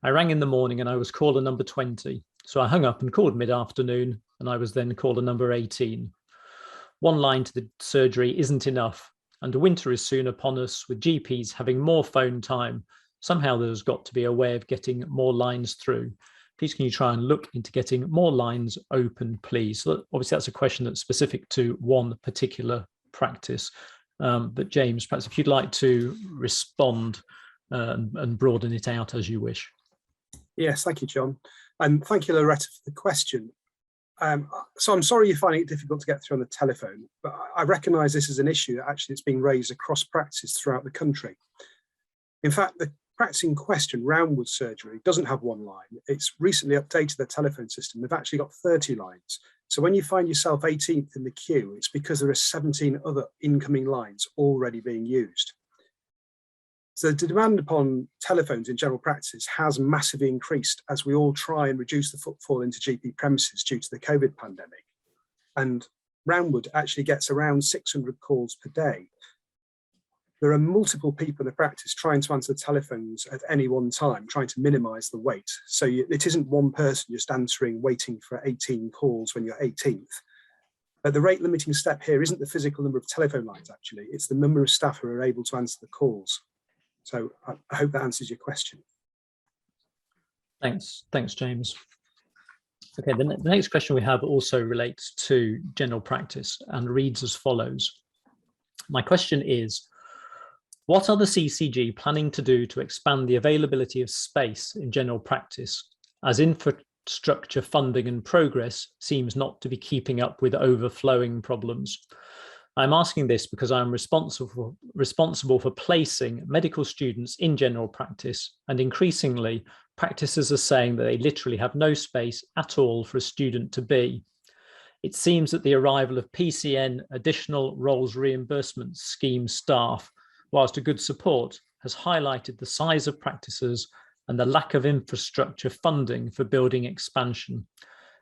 I rang in the morning and I was caller number 20. So I hung up and called mid-afternoon, and I was then caller number 18. One line to the surgery isn't enough, and winter is soon upon us, with GPs having more phone time. Somehow there's got to be a way of getting more lines through. Please can you try and look into getting more lines open, please? So obviously that's a question that's specific to one particular practice. But James, perhaps if you'd like to respond and broaden it out as you wish. Yes, thank you, John. And thank you, Loretta, for the question. So I'm sorry you're finding it difficult to get through on the telephone, but I recognise this as an issue that actually it's being raised across practice throughout the country. In fact, the practice in question, Roundwood Surgery, doesn't have one line. It's recently updated their telephone system. They've actually got 30 lines. So when you find yourself 18th in the queue, it's because there are 17 other incoming lines already being used. So the demand upon telephones in general practice has massively increased as we all try and reduce the footfall into GP premises due to the COVID pandemic. And Roundwood actually gets around 600 calls per day. There are multiple people in the practice trying to answer telephones at any one time, trying to minimise the wait. So it isn't one person just answering, waiting for 18 calls when you're 18th. But the rate limiting step here isn't the physical number of telephone lines, actually. It's the number of staff who are able to answer the calls. So I hope that answers your question. Thanks, James. Okay, the next question we have also relates to general practice and reads as follows. My question is, what are the CCG planning to do to expand the availability of space in general practice, as infrastructure funding and progress seems not to be keeping up with overflowing problems? I'm asking this because I'm responsible for placing medical students in general practice, and increasingly practices are saying that they literally have no space at all for a student to be. It seems that the arrival of PCN additional roles reimbursement scheme staff, whilst a good support, has highlighted the size of practices and the lack of infrastructure funding for building expansion.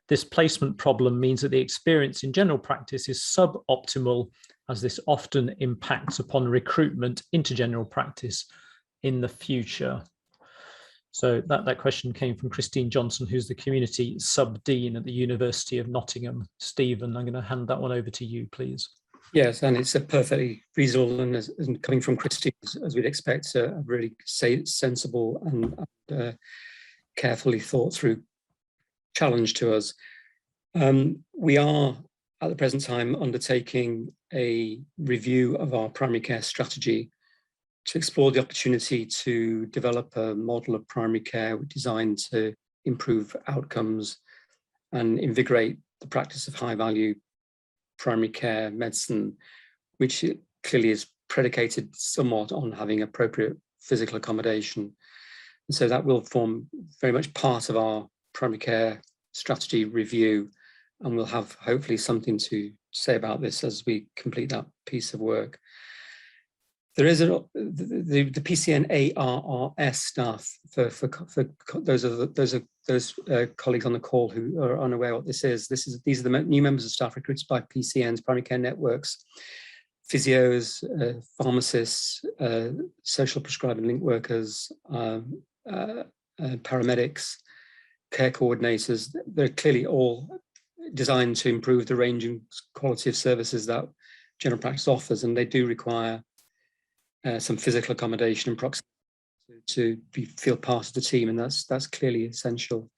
This placement problem means that the experience in general practice is suboptimal, as this often impacts upon recruitment into general practice in the future. So that question came from Christine Johnson, who's the Community Sub-Dean at the University of Nottingham. Stephen, I'm going to hand that one over to you, please. Yes, and it's a perfectly reasonable and coming from Christine, as we'd expect, a really sensible and carefully thought through challenge to us. We are at the present time undertaking a review of our primary care strategy to explore the opportunity to develop a model of primary care designed to improve outcomes and invigorate the practice of high value primary care medicine, which clearly is predicated somewhat on having appropriate physical accommodation. And so that will form very much part of our primary care strategy review. and we'll have hopefully something to say about this as we complete that piece of work. There is the PCN ARRS staff for those colleagues on the call who are unaware what this is. These are the new members of staff recruited by PCNs, primary care networks, physios, pharmacists, social prescribing link workers, paramedics, care coordinators. They're clearly all designed to improve the range and quality of services that general practice offers, and they do require some physical accommodation and proximity to feel part of the team, and that's clearly essential.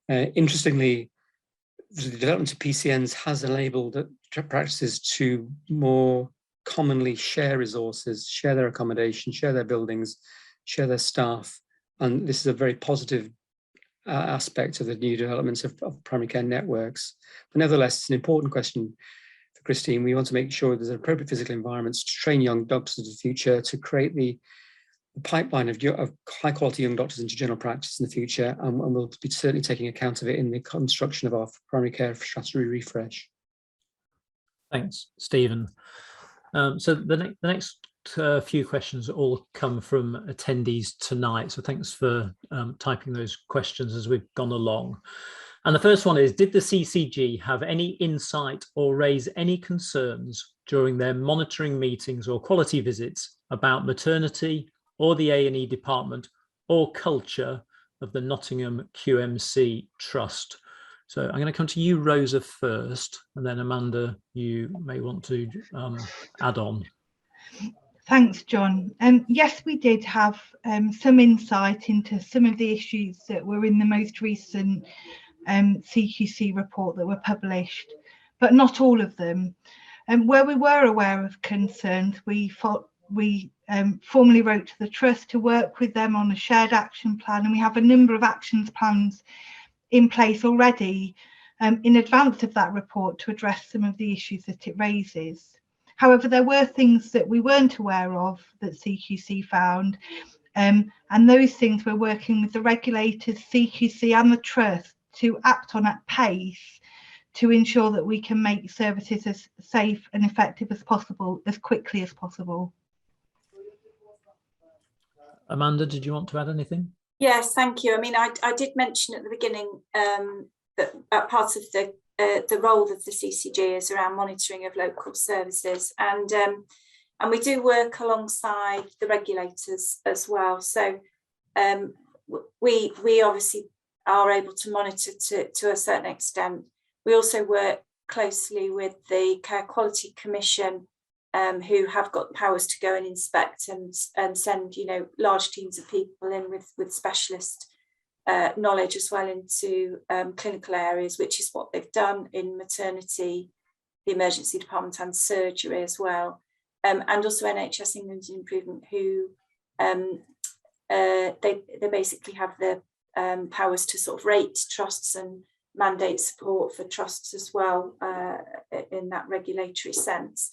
Interestingly, the development of PCNs has enabled practices to more commonly share resources, share their accommodation, share their buildings, share their staff, and this is a very positive aspect of the new developments of primary care networks. But nevertheless, it's an important question for Christine. We want to make sure there's appropriate physical environments to train young doctors of the future, to create the pipeline of high quality young doctors into general practice in the future, and we'll be certainly taking account of it in the construction of our primary care strategy refresh. Thanks, Stephen. So the next few questions all come from attendees tonight, so thanks for typing those questions as we've gone along. And the first one is, did the CCG have any insight or raise any concerns during their monitoring meetings or quality visits about maternity or the A&E department or culture of the Nottingham QMC Trust? So I'm going to come to you, Rosa, first, and then Amanda, you may want to add on. Thanks, John. Yes, we did have some insight into some of the issues that were in the most recent CQC report that were published, but not all of them. Where we were aware of concerns, we formally wrote to the Trust to work with them on a shared action plan, and we have a number of actions plans in place already in advance of that report to address some of the issues that it raises. However, there were things that we weren't aware of that CQC found, and those things we're working with the regulators, CQC and the Trust to act on at pace to ensure that we can make services as safe and effective as possible, as quickly as possible. Amanda, did you want to add anything? Yes, thank you. I mean, I did mention at the beginning that part of the role of the CCG is around monitoring of local services, and we do work alongside the regulators as well. So we obviously are able to monitor to a certain extent. We also work closely with the Care Quality Commission, who have got powers to go and inspect and send, you know, large teams of people in with specialist knowledge as well into clinical areas, which is what they've done in maternity, the emergency department and surgery as well. And also NHS England Improvement, who they basically have the powers to sort of rate trusts and mandate support for trusts as well in that regulatory sense.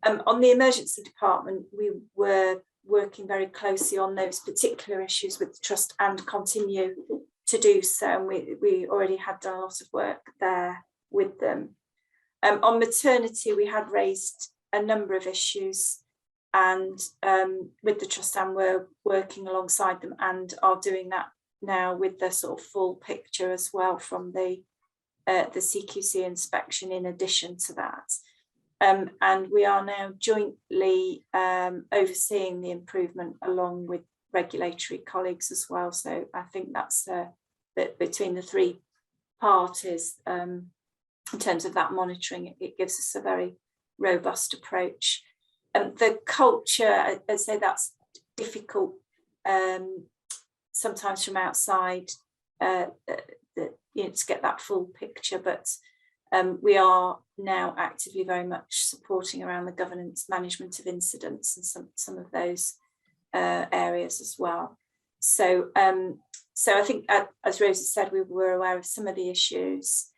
On the emergency department, we were working very closely on those particular issues with the Trust and continue to do so. And we already had done a lot of work there with them. On maternity, we had raised a number of issues and with the Trust, and we're working alongside them and are doing that now with the sort of full picture as well from the CQC inspection in addition to that. And we are now jointly overseeing the improvement along with regulatory colleagues as well. So I think that's between the three parties in terms of that monitoring, it gives us a very robust approach. The culture, I'd say that's difficult sometimes from outside, to get that full picture, but we are now actively very much supporting around the governance management of incidents and some of those areas as well. So I think, as Rosa said, we were aware of some of the issues.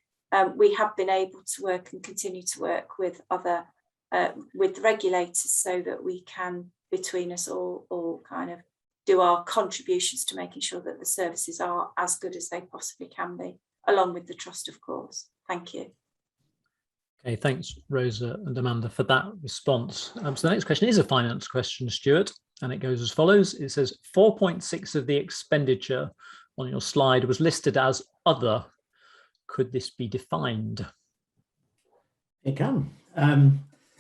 We have been able to work and continue to work with with the regulators so that we can, between us all kind of do our contributions to making sure that the services are as good as they possibly can be. along with the trust, of course. Thank you. Okay, thanks, Rosa and Amanda, for that response. So the next question is a finance question, Stuart, and it goes as follows. It says 4.6 of the expenditure on your slide was listed as other. Could this be defined? It can.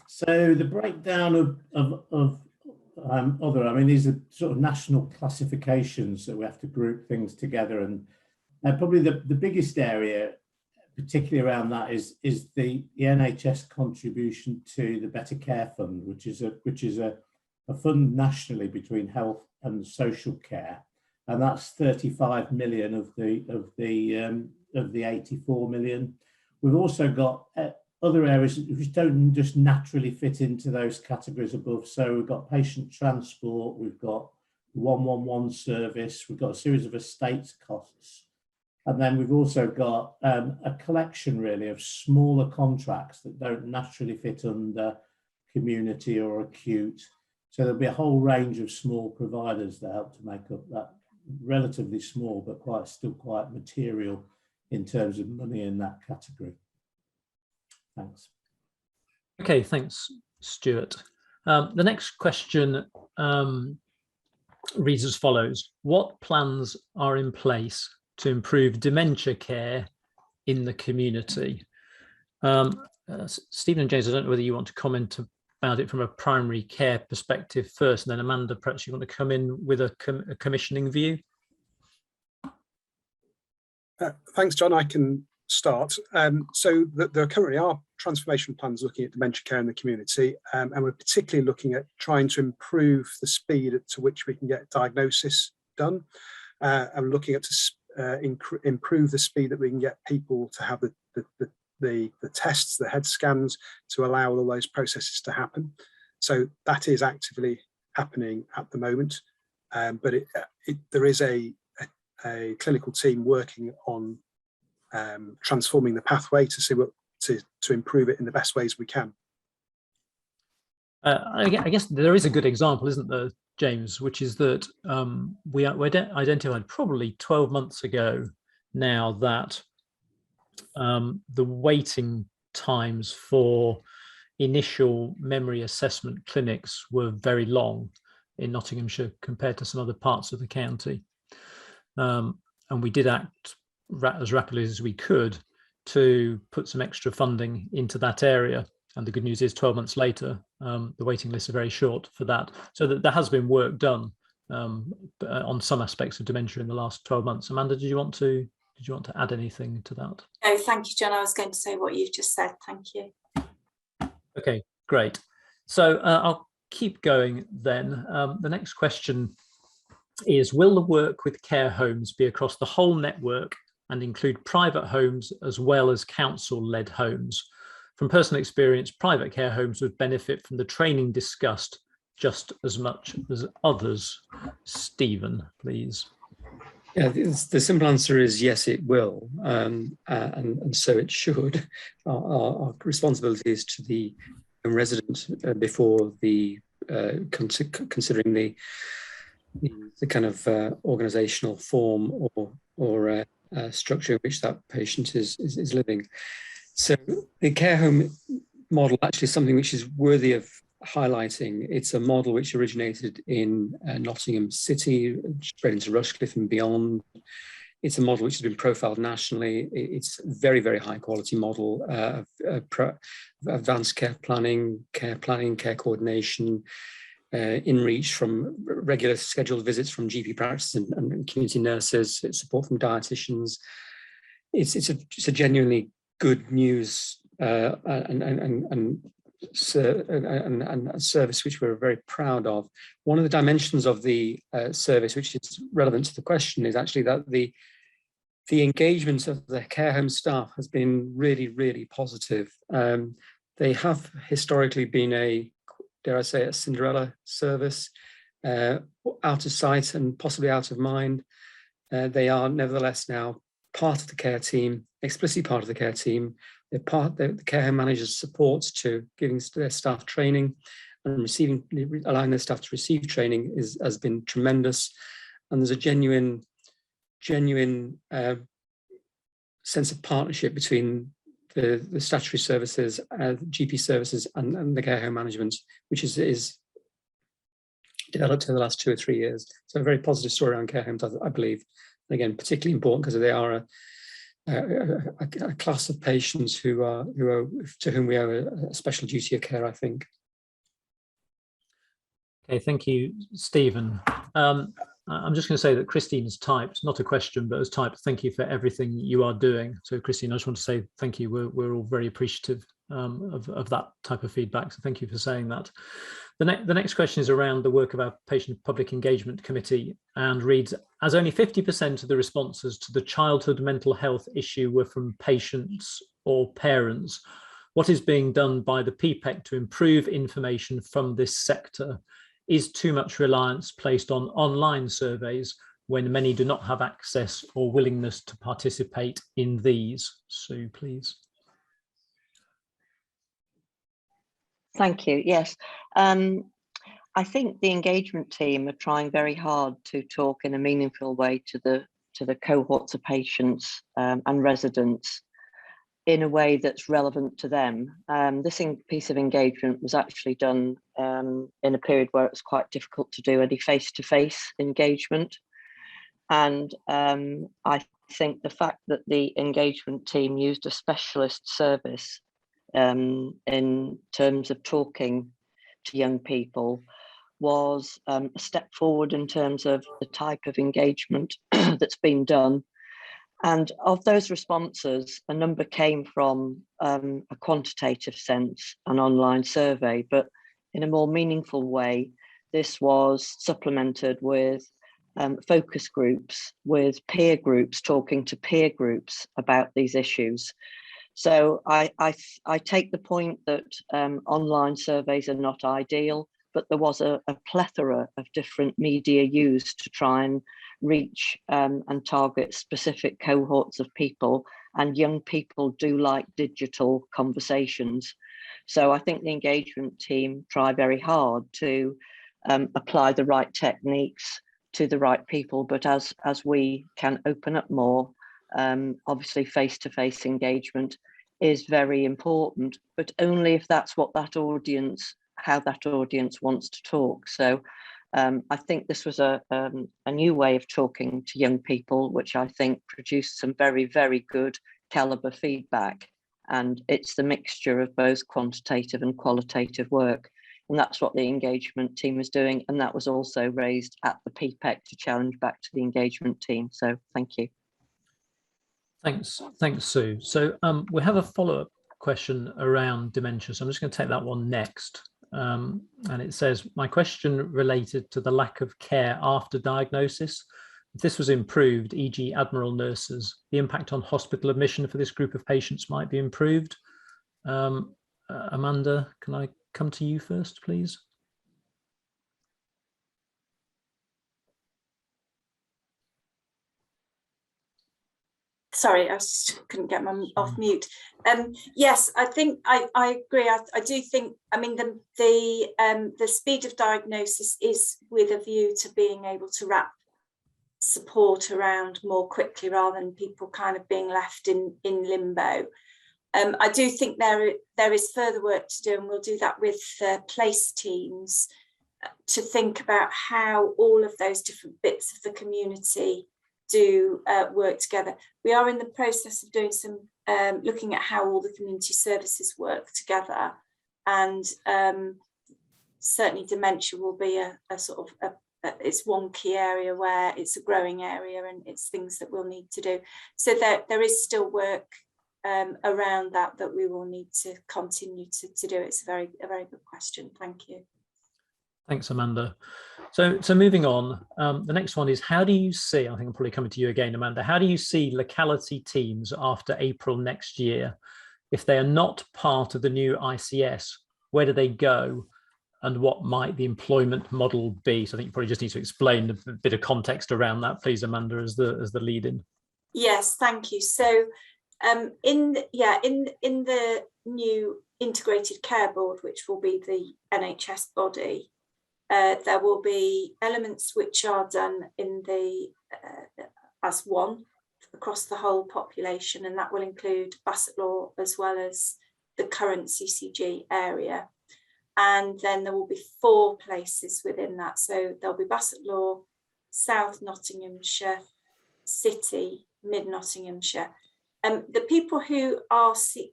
So the breakdown of other, I mean, these are sort of national classifications that we have to group things together, and probably the biggest area, particularly around that, is the NHS contribution to the Better Care Fund, which is a fund nationally between health and social care, and that's 35 million of the 84 million. We've also got other areas which don't just naturally fit into those categories above. So we've got patient transport, we've got 111 service, we've got a series of estates costs. And then we've also got a collection really of smaller contracts that don't naturally fit under community or acute. So there'll be a whole range of small providers that help to make up that relatively small, but still quite material in terms of money in that category. Thanks. Okay, thanks, Stuart. The next question reads as follows. What plans are in place to improve dementia care in the community? Stephen and James, I don't know whether you want to comment about it from a primary care perspective first, and then Amanda, perhaps you want to come in with a commissioning view. Thanks, John. I can start. So there currently are transformation plans looking at dementia care in the community, and we're particularly looking at trying to improve the speed to which we can get diagnosis done, and looking at improve the speed that we can get people to have the tests, the head scans, to allow all those processes to happen. So that is actively happening at the moment, but there is a clinical team working on transforming the pathway to see to improve it in the best ways we can. I guess there is a good example, isn't there, James, which is that we identified probably 12 months ago now that the waiting times for initial memory assessment clinics were very long in Nottinghamshire compared to some other parts of the county. And we did act as rapidly as we could to put some extra funding into that area. And the good news is 12 months later, the waiting lists are very short for that. So that there has been work done on some aspects of dementia in the last 12 months. Amanda, did you want to add anything to that? No, thank you, John. I was going to say what you've just said. Thank you. Okay, great. So I'll keep going then. The next question is, will the work with care homes be across the whole network and include private homes as well as council-led homes? From personal experience, private care homes would benefit from the training discussed just as much as others. Stephen, please. Yeah, the simple answer is yes, it will, and so it should. Our responsibility is to the resident before the considering the kind of organisational form or structure in which that patient is living. So the care home model actually is something which is worthy of highlighting. It's a model which originated in Nottingham City, spread into Rushcliffe and beyond. It's a model which has been profiled nationally. It's a very, very high quality model of advanced care planning, care coordination, in reach from regular scheduled visits from GP practices and community nurses, support from dietitians. It's a genuinely good news and a service which we're very proud of. One of the dimensions of the service which is relevant to the question is actually that the engagement of the care home staff has been really, really positive. They have historically been dare I say, a Cinderella service, out of sight and possibly out of mind. They are nevertheless now part of the care team, explicitly part of the care team. They're the care home managers' support to giving their staff training and allowing their staff to receive training has been tremendous. And there's a genuine sense of partnership between the statutory services, GP services, and the care home management, which is developed in the last 2 or 3 years. So a very positive story around care homes, I believe. And again, particularly important because they are a class of patients to whom we owe a special duty of care, I think. Okay, thank you, Stephen. I'm just going to say that Christine has typed, not a question, but has typed, thank you for everything you are doing. So Christine, I just want to say thank you. We're all very appreciative of that type of feedback. So thank you for saying that. The next question is around the work of our Patient Public Engagement Committee and reads, as only 50% of the responses to the childhood mental health issue were from patients or parents, what is being done by the PPEC to improve information from this sector? Is too much reliance placed on online surveys when many do not have access or willingness to participate in these? Sue, please. Thank you. Yes, I think the engagement team are trying very hard to talk in a meaningful way to the cohorts of patients and residents in a way that's relevant to them. This piece of engagement was actually done in a period where it was quite difficult to do any face-to-face engagement. And I think the fact that the engagement team used a specialist service in terms of talking to young people was a step forward in terms of the type of engagement that's been done. And of those responses, a number came from a quantitative sense, an online survey, but in a more meaningful way, this was supplemented with focus groups, with peer groups, talking to peer groups about these issues. So I take the point that online surveys are not ideal, but there was a plethora of different media used to try and reach and target specific cohorts of people, and young people do like digital conversations. So I think the engagement team try very hard to apply the right techniques to the right people, but as we can open up more, obviously face-to-face engagement is very important, but only if that's what that audience, how that audience wants to talk. So I think this was a new way of talking to young people, which I think produced some very, very good caliber feedback. And it's the mixture of both quantitative and qualitative work. And that's what the engagement team is doing. And that was also raised at the PPEC to challenge back to the engagement team. So thank you. Thanks, Sue. So we have a follow-up question around dementia. So I'm just going to take that one next. And it says, my question related to the lack of care after diagnosis. If this was improved, e.g. Admiral nurses, the impact on hospital admission for this group of patients might be improved. Amanda, can I come to you first, please? Sorry, I couldn't get my off mute. Yes, I think I agree. I do think, I mean, the speed of diagnosis is with a view to being able to wrap support around more quickly rather than people kind of being left in limbo. I do think there is further work to do, and we'll do that with place teams to think about how all of those different bits of the community do work together. We are in the process of doing some looking at how all the community services work together, and certainly dementia will be a sort of it's one key area where it's a growing area, and it's things that we'll need to do. So there is still work around that we will need to continue to do. It's a very good question. Thank you. Thanks, Amanda. So moving on, the next one is, how do you see, I think I'm probably coming to you again, Amanda, how do you see locality teams after April next year? If they are not part of the new ICS, where do they go? And what might the employment model be? So I think you probably just need to explain a bit of context around that, please, Amanda, as the lead in. Yes, thank you. So in the new integrated care board, which will be the NHS body, there will be elements which are done in the as one across the whole population, and that will include Bassetlaw as well as the current CCG area. And then there will be 4 places within that. So there'll be Bassetlaw, South Nottinghamshire, City, Mid Nottinghamshire. The people who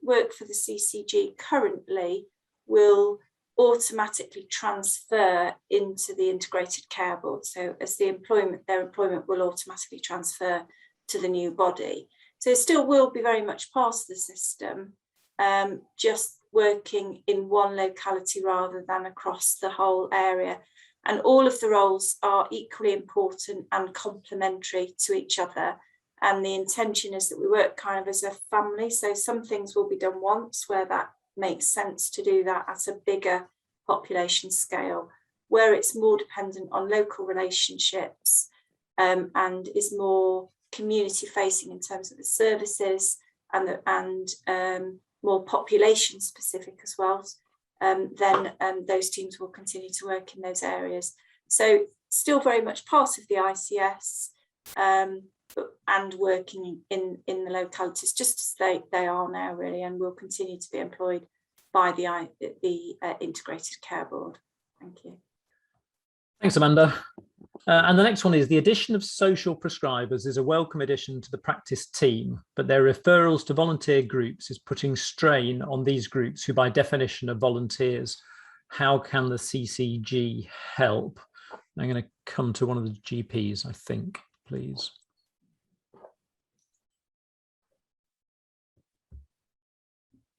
work for the CCG currently will automatically transfer into the Integrated Care Board. So as their employment will automatically transfer to the new body. So it still will be very much part of the system, just working in one locality rather than across the whole area. And all of the roles are equally important and complementary to each other. And the intention is that we work kind of as a family. So some things will be done once where that makes sense to do that at a bigger population scale, where it's more dependent on local relationships and is more community facing in terms of the services and more population specific as well, then those teams will continue to work in those areas. So still very much part of the ICS and working in the localities just as they are now really, and will continue to be employed by the Integrated Care Board. Thank you. Thanks, Amanda. And the next one is the addition of social prescribers is a welcome addition to the practice team, but their referrals to volunteer groups is putting strain on these groups who by definition are volunteers. How can the CCG help? I'm going to come to one of the GPs, I think, please.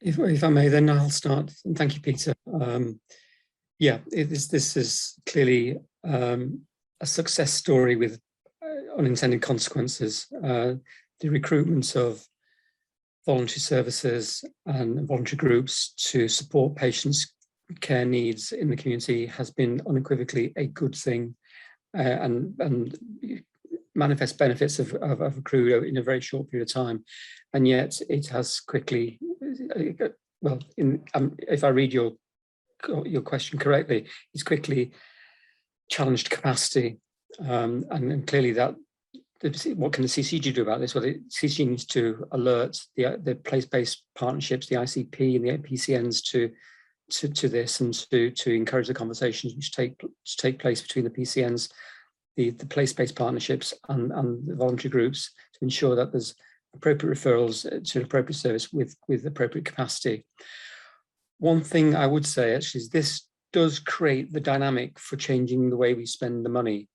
If I may, then I'll start. Thank you, Peter. Yeah, this is clearly a success story with unintended consequences. The recruitment of voluntary services and voluntary groups to support patients' care needs in the community has been unequivocally a good thing, and manifest benefits have accrued in a very short period of time. And yet it has quickly, well, if I read your question correctly, it's quickly challenged capacity, and clearly that what can the CCG do about this? Well, the CCG needs to alert the place-based partnerships, the ICP and the PCNs to this, and to encourage the conversations which take place between the PCNs, the place-based partnerships and the voluntary groups, to ensure that there's appropriate referrals to an appropriate service with appropriate capacity. One thing I would say actually is this does create the dynamic for changing the way we spend the money.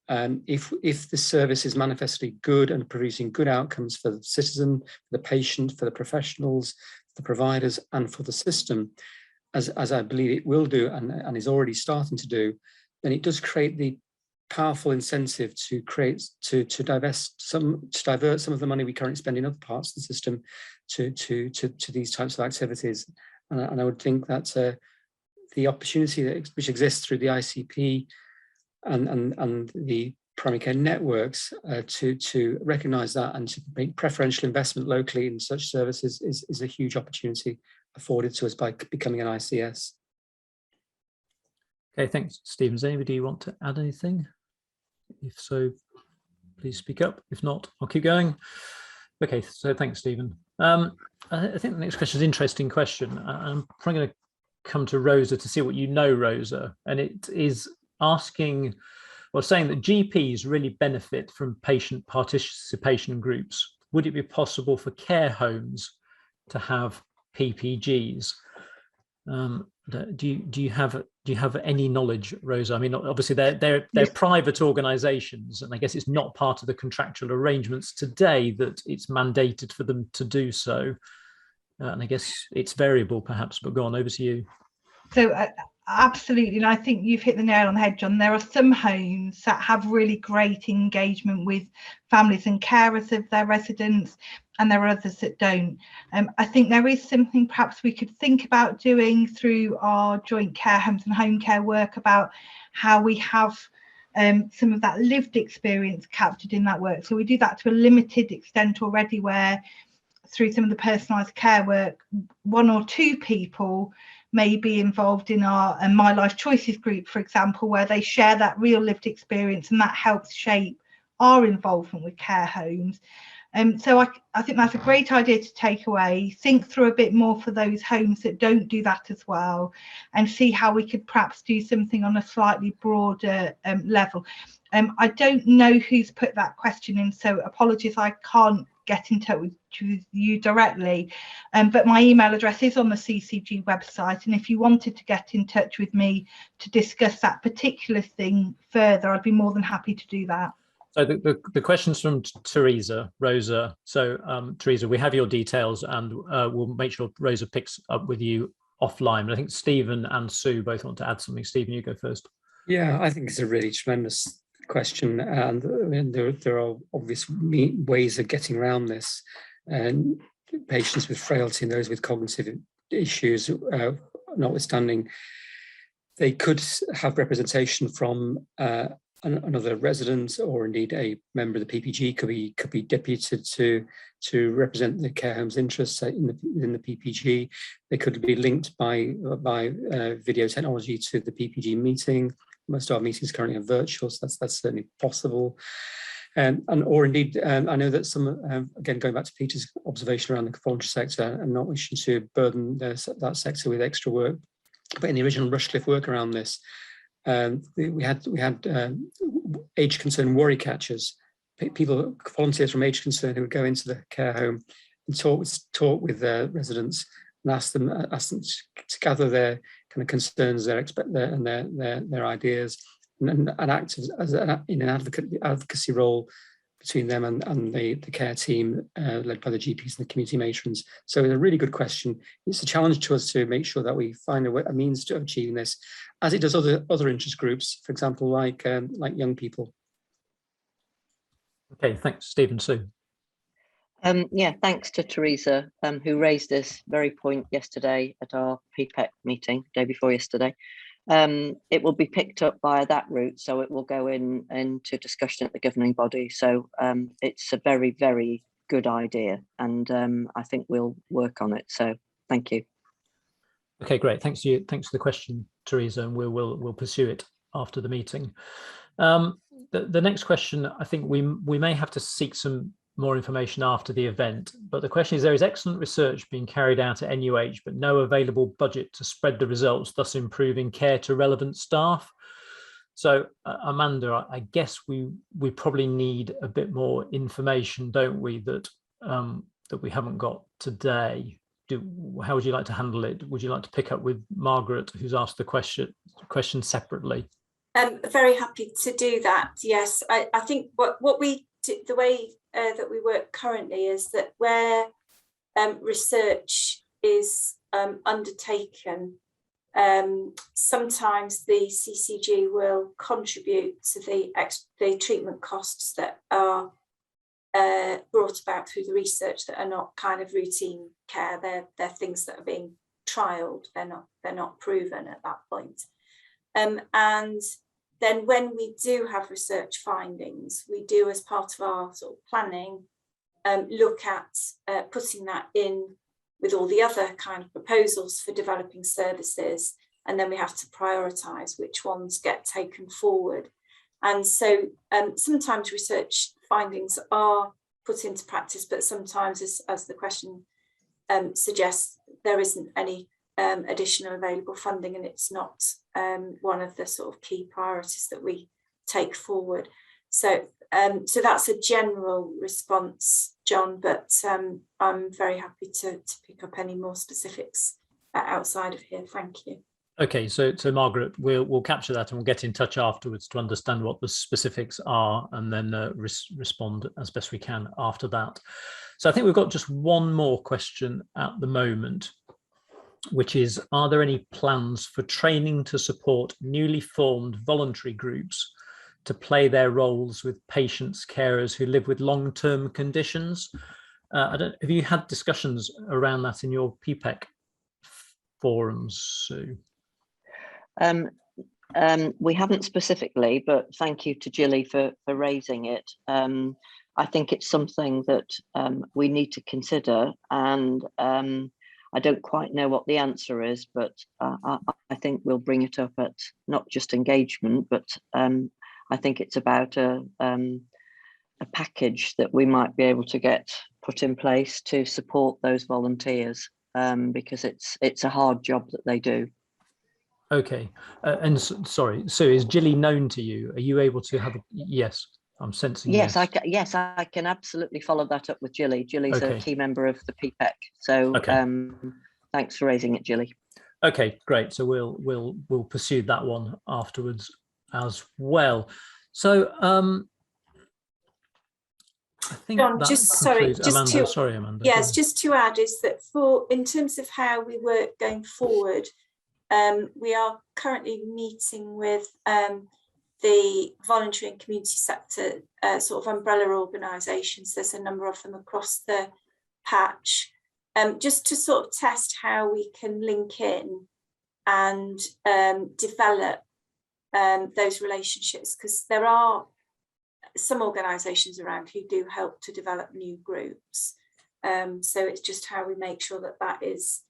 If the service is manifestly good and producing good outcomes for the citizen, for the patient, for the professionals, the providers, and for the system, as I believe it will do and is already starting to do, then it does create the powerful incentive to divert some of the money we currently spend in other parts of the system to these types of activities. And I would think that the opportunity which exists through the ICP and the primary care networks to recognise that and to make preferential investment locally in such services is a huge opportunity afforded to us by becoming an ICS. Okay, thanks, Stephen. Does anybody want to add anything? If so, please speak up. If not, I'll keep going. Okay, so thanks, Stephen. I think the next question is an interesting question. I'm probably going to come to Rosa to see what you know, Rosa, and it is asking, or saying that GPs really benefit from patient participation groups. Would it be possible for care homes to have PPGs? Do you have any knowledge, Rosa? I mean, obviously they're yes. Private organisations, and I guess it's not part of the contractual arrangements today that it's mandated for them to do so. And I guess it's variable, perhaps. But go on, over to you. So absolutely, and I think you've hit the nail on the head, John. There are some homes that have really great engagement with families and carers of their residents, and there are others that don't. I think there is something perhaps we could think about doing through our joint care homes and home care work about how we have some of that lived experience captured in that work. So we do that to a limited extent already, where through some of the personalised care work, 1 or 2 people may be involved in our My Life Choices group, for example, where they share that real lived experience, and that helps shape our involvement with care homes. So I think that's a great idea to take away, think through a bit more for those homes that don't do that as well, and see how we could perhaps do something on a slightly broader level. I don't know who's put that question in, so apologies, I can't get in touch with you directly, but my email address is on the CCG website, and if you wanted to get in touch with me to discuss that particular thing further, I'd be more than happy to do that. So the question's from Rosa. So Teresa, we have your details, and we'll make sure Rosa picks up with you offline. But I think Stephen and Sue both want to add something. Stephen, you go first. Yeah, I think it's a really tremendous question, and I mean, there are obvious ways of getting around this. And patients with frailty and those with cognitive issues notwithstanding, they could have representation from another resident, or indeed a member of the PPG could be deputed to represent the care home's interests in the PPG. They could be linked by video technology to the PPG meeting. Most of our meetings currently are virtual, so that's certainly possible. Or indeed, I know that some, again, going back to Peter's observation around the voluntary sector and not wishing to burden that sector with extra work, but in the original Rushcliffe work around this, we had age concern worry catchers, volunteers from age concern who would go into the care home and talk with their residents and ask them to gather their kind of concerns, their ideas, and act in an advocacy role between them and the care team led by the GPs and the community matrons. So it's a really good question. It's a challenge to us to make sure that we find a means to achieving this, as it does other interest groups, for example, like young people. Okay, thanks, Stephen. Sue. Yeah, thanks to Teresa, who raised this very point yesterday at our PPEC meeting, day before yesterday. It will be picked up by that route, so it will go into discussion at the governing body. So it's a very, very good idea, and I think we'll work on it. So thank you. Okay, great. Thanks for the question, Teresa, and we'll pursue it after the meeting. The next question, I think we may have to seek some more information after the event, but the question is, there is excellent research being carried out at NUH, but no available budget to spread the results, thus improving care to relevant staff. So Amanda, I guess we probably need a bit more information, don't we, that we haven't got today. How would you like to handle it? Would you like to pick up with Margaret, who's asked the question separately? I'm very happy to do that. Yes, I think what we do, the way that we work currently, is that where research is undertaken, sometimes the CCG will contribute to the treatment costs that are brought about through the research that are not kind of routine care. They're things that are being trialled. They're not proven at that point. And then when we do have research findings, we do, as part of our sort of planning, look at putting that in with all the other kind of proposals for developing services, and then we have to prioritise which ones get taken forward. And so sometimes research findings are put into practice, but sometimes, as the question suggests, there isn't any additional available funding, and it's not one of the sort of key priorities that we take forward. So that's a general response, John, but I'm very happy to pick up any more specifics outside of here. Thank you. Okay, so Margaret, we'll capture that and we'll get in touch afterwards to understand what the specifics are, and then respond as best we can after that. So I think we've got just one more question at the moment, which is, are there any plans for training to support newly formed voluntary groups to play their roles with patients, carers who live with long-term conditions? Have you had discussions around that in your PPEC forums, Sue? We haven't specifically, but thank you to Gilly for raising it. I think it's something that we need to consider, and I don't quite know what the answer is, but I think we'll bring it up at not just engagement, but I think it's about a package that we might be able to get put in place to support those volunteers, because it's a hard job that they do. Okay, sorry, Sue, is Gilly known to you? Are you able to have yes? I'm sensing yes. yes. I can absolutely follow that up with Gilly. Gilly's Okay. a key member of the PPEC, so okay. Thanks for raising it, Gilly. Okay, great. So we'll pursue that one afterwards as well. So I think John, that just sorry, Amanda. Sorry, Amanda. Yes, just to add is that in terms of how we work going forward, we are currently meeting with the voluntary and community sector sort of umbrella organisations. There's a number of them across the patch, just to sort of test how we can link in and develop those relationships, because there are some organisations around who do help to develop new groups. So it's just how we make sure that that is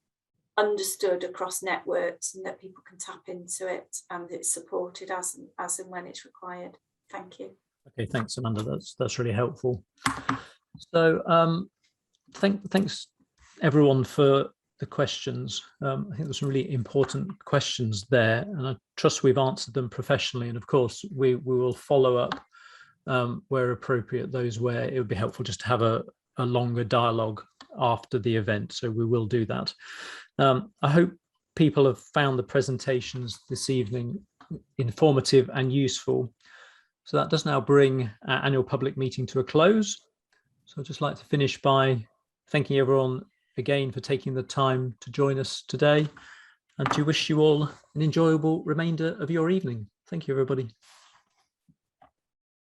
understood across networks and that people can tap into it and it's supported as and when it's required. Thank you. Okay, thanks, Amanda. That's really helpful. So thanks everyone for the questions. I think there's some really important questions there, and I trust we've answered them professionally. And of course, we will follow up where appropriate, those where it would be helpful just to have a longer dialogue after the event. So we will do that. I hope people have found the presentations this evening informative and useful. So that does now bring our annual public meeting to a close. So I'd just like to finish by thanking everyone again for taking the time to join us today, and to wish you all an enjoyable remainder of your evening. Thank you, everybody.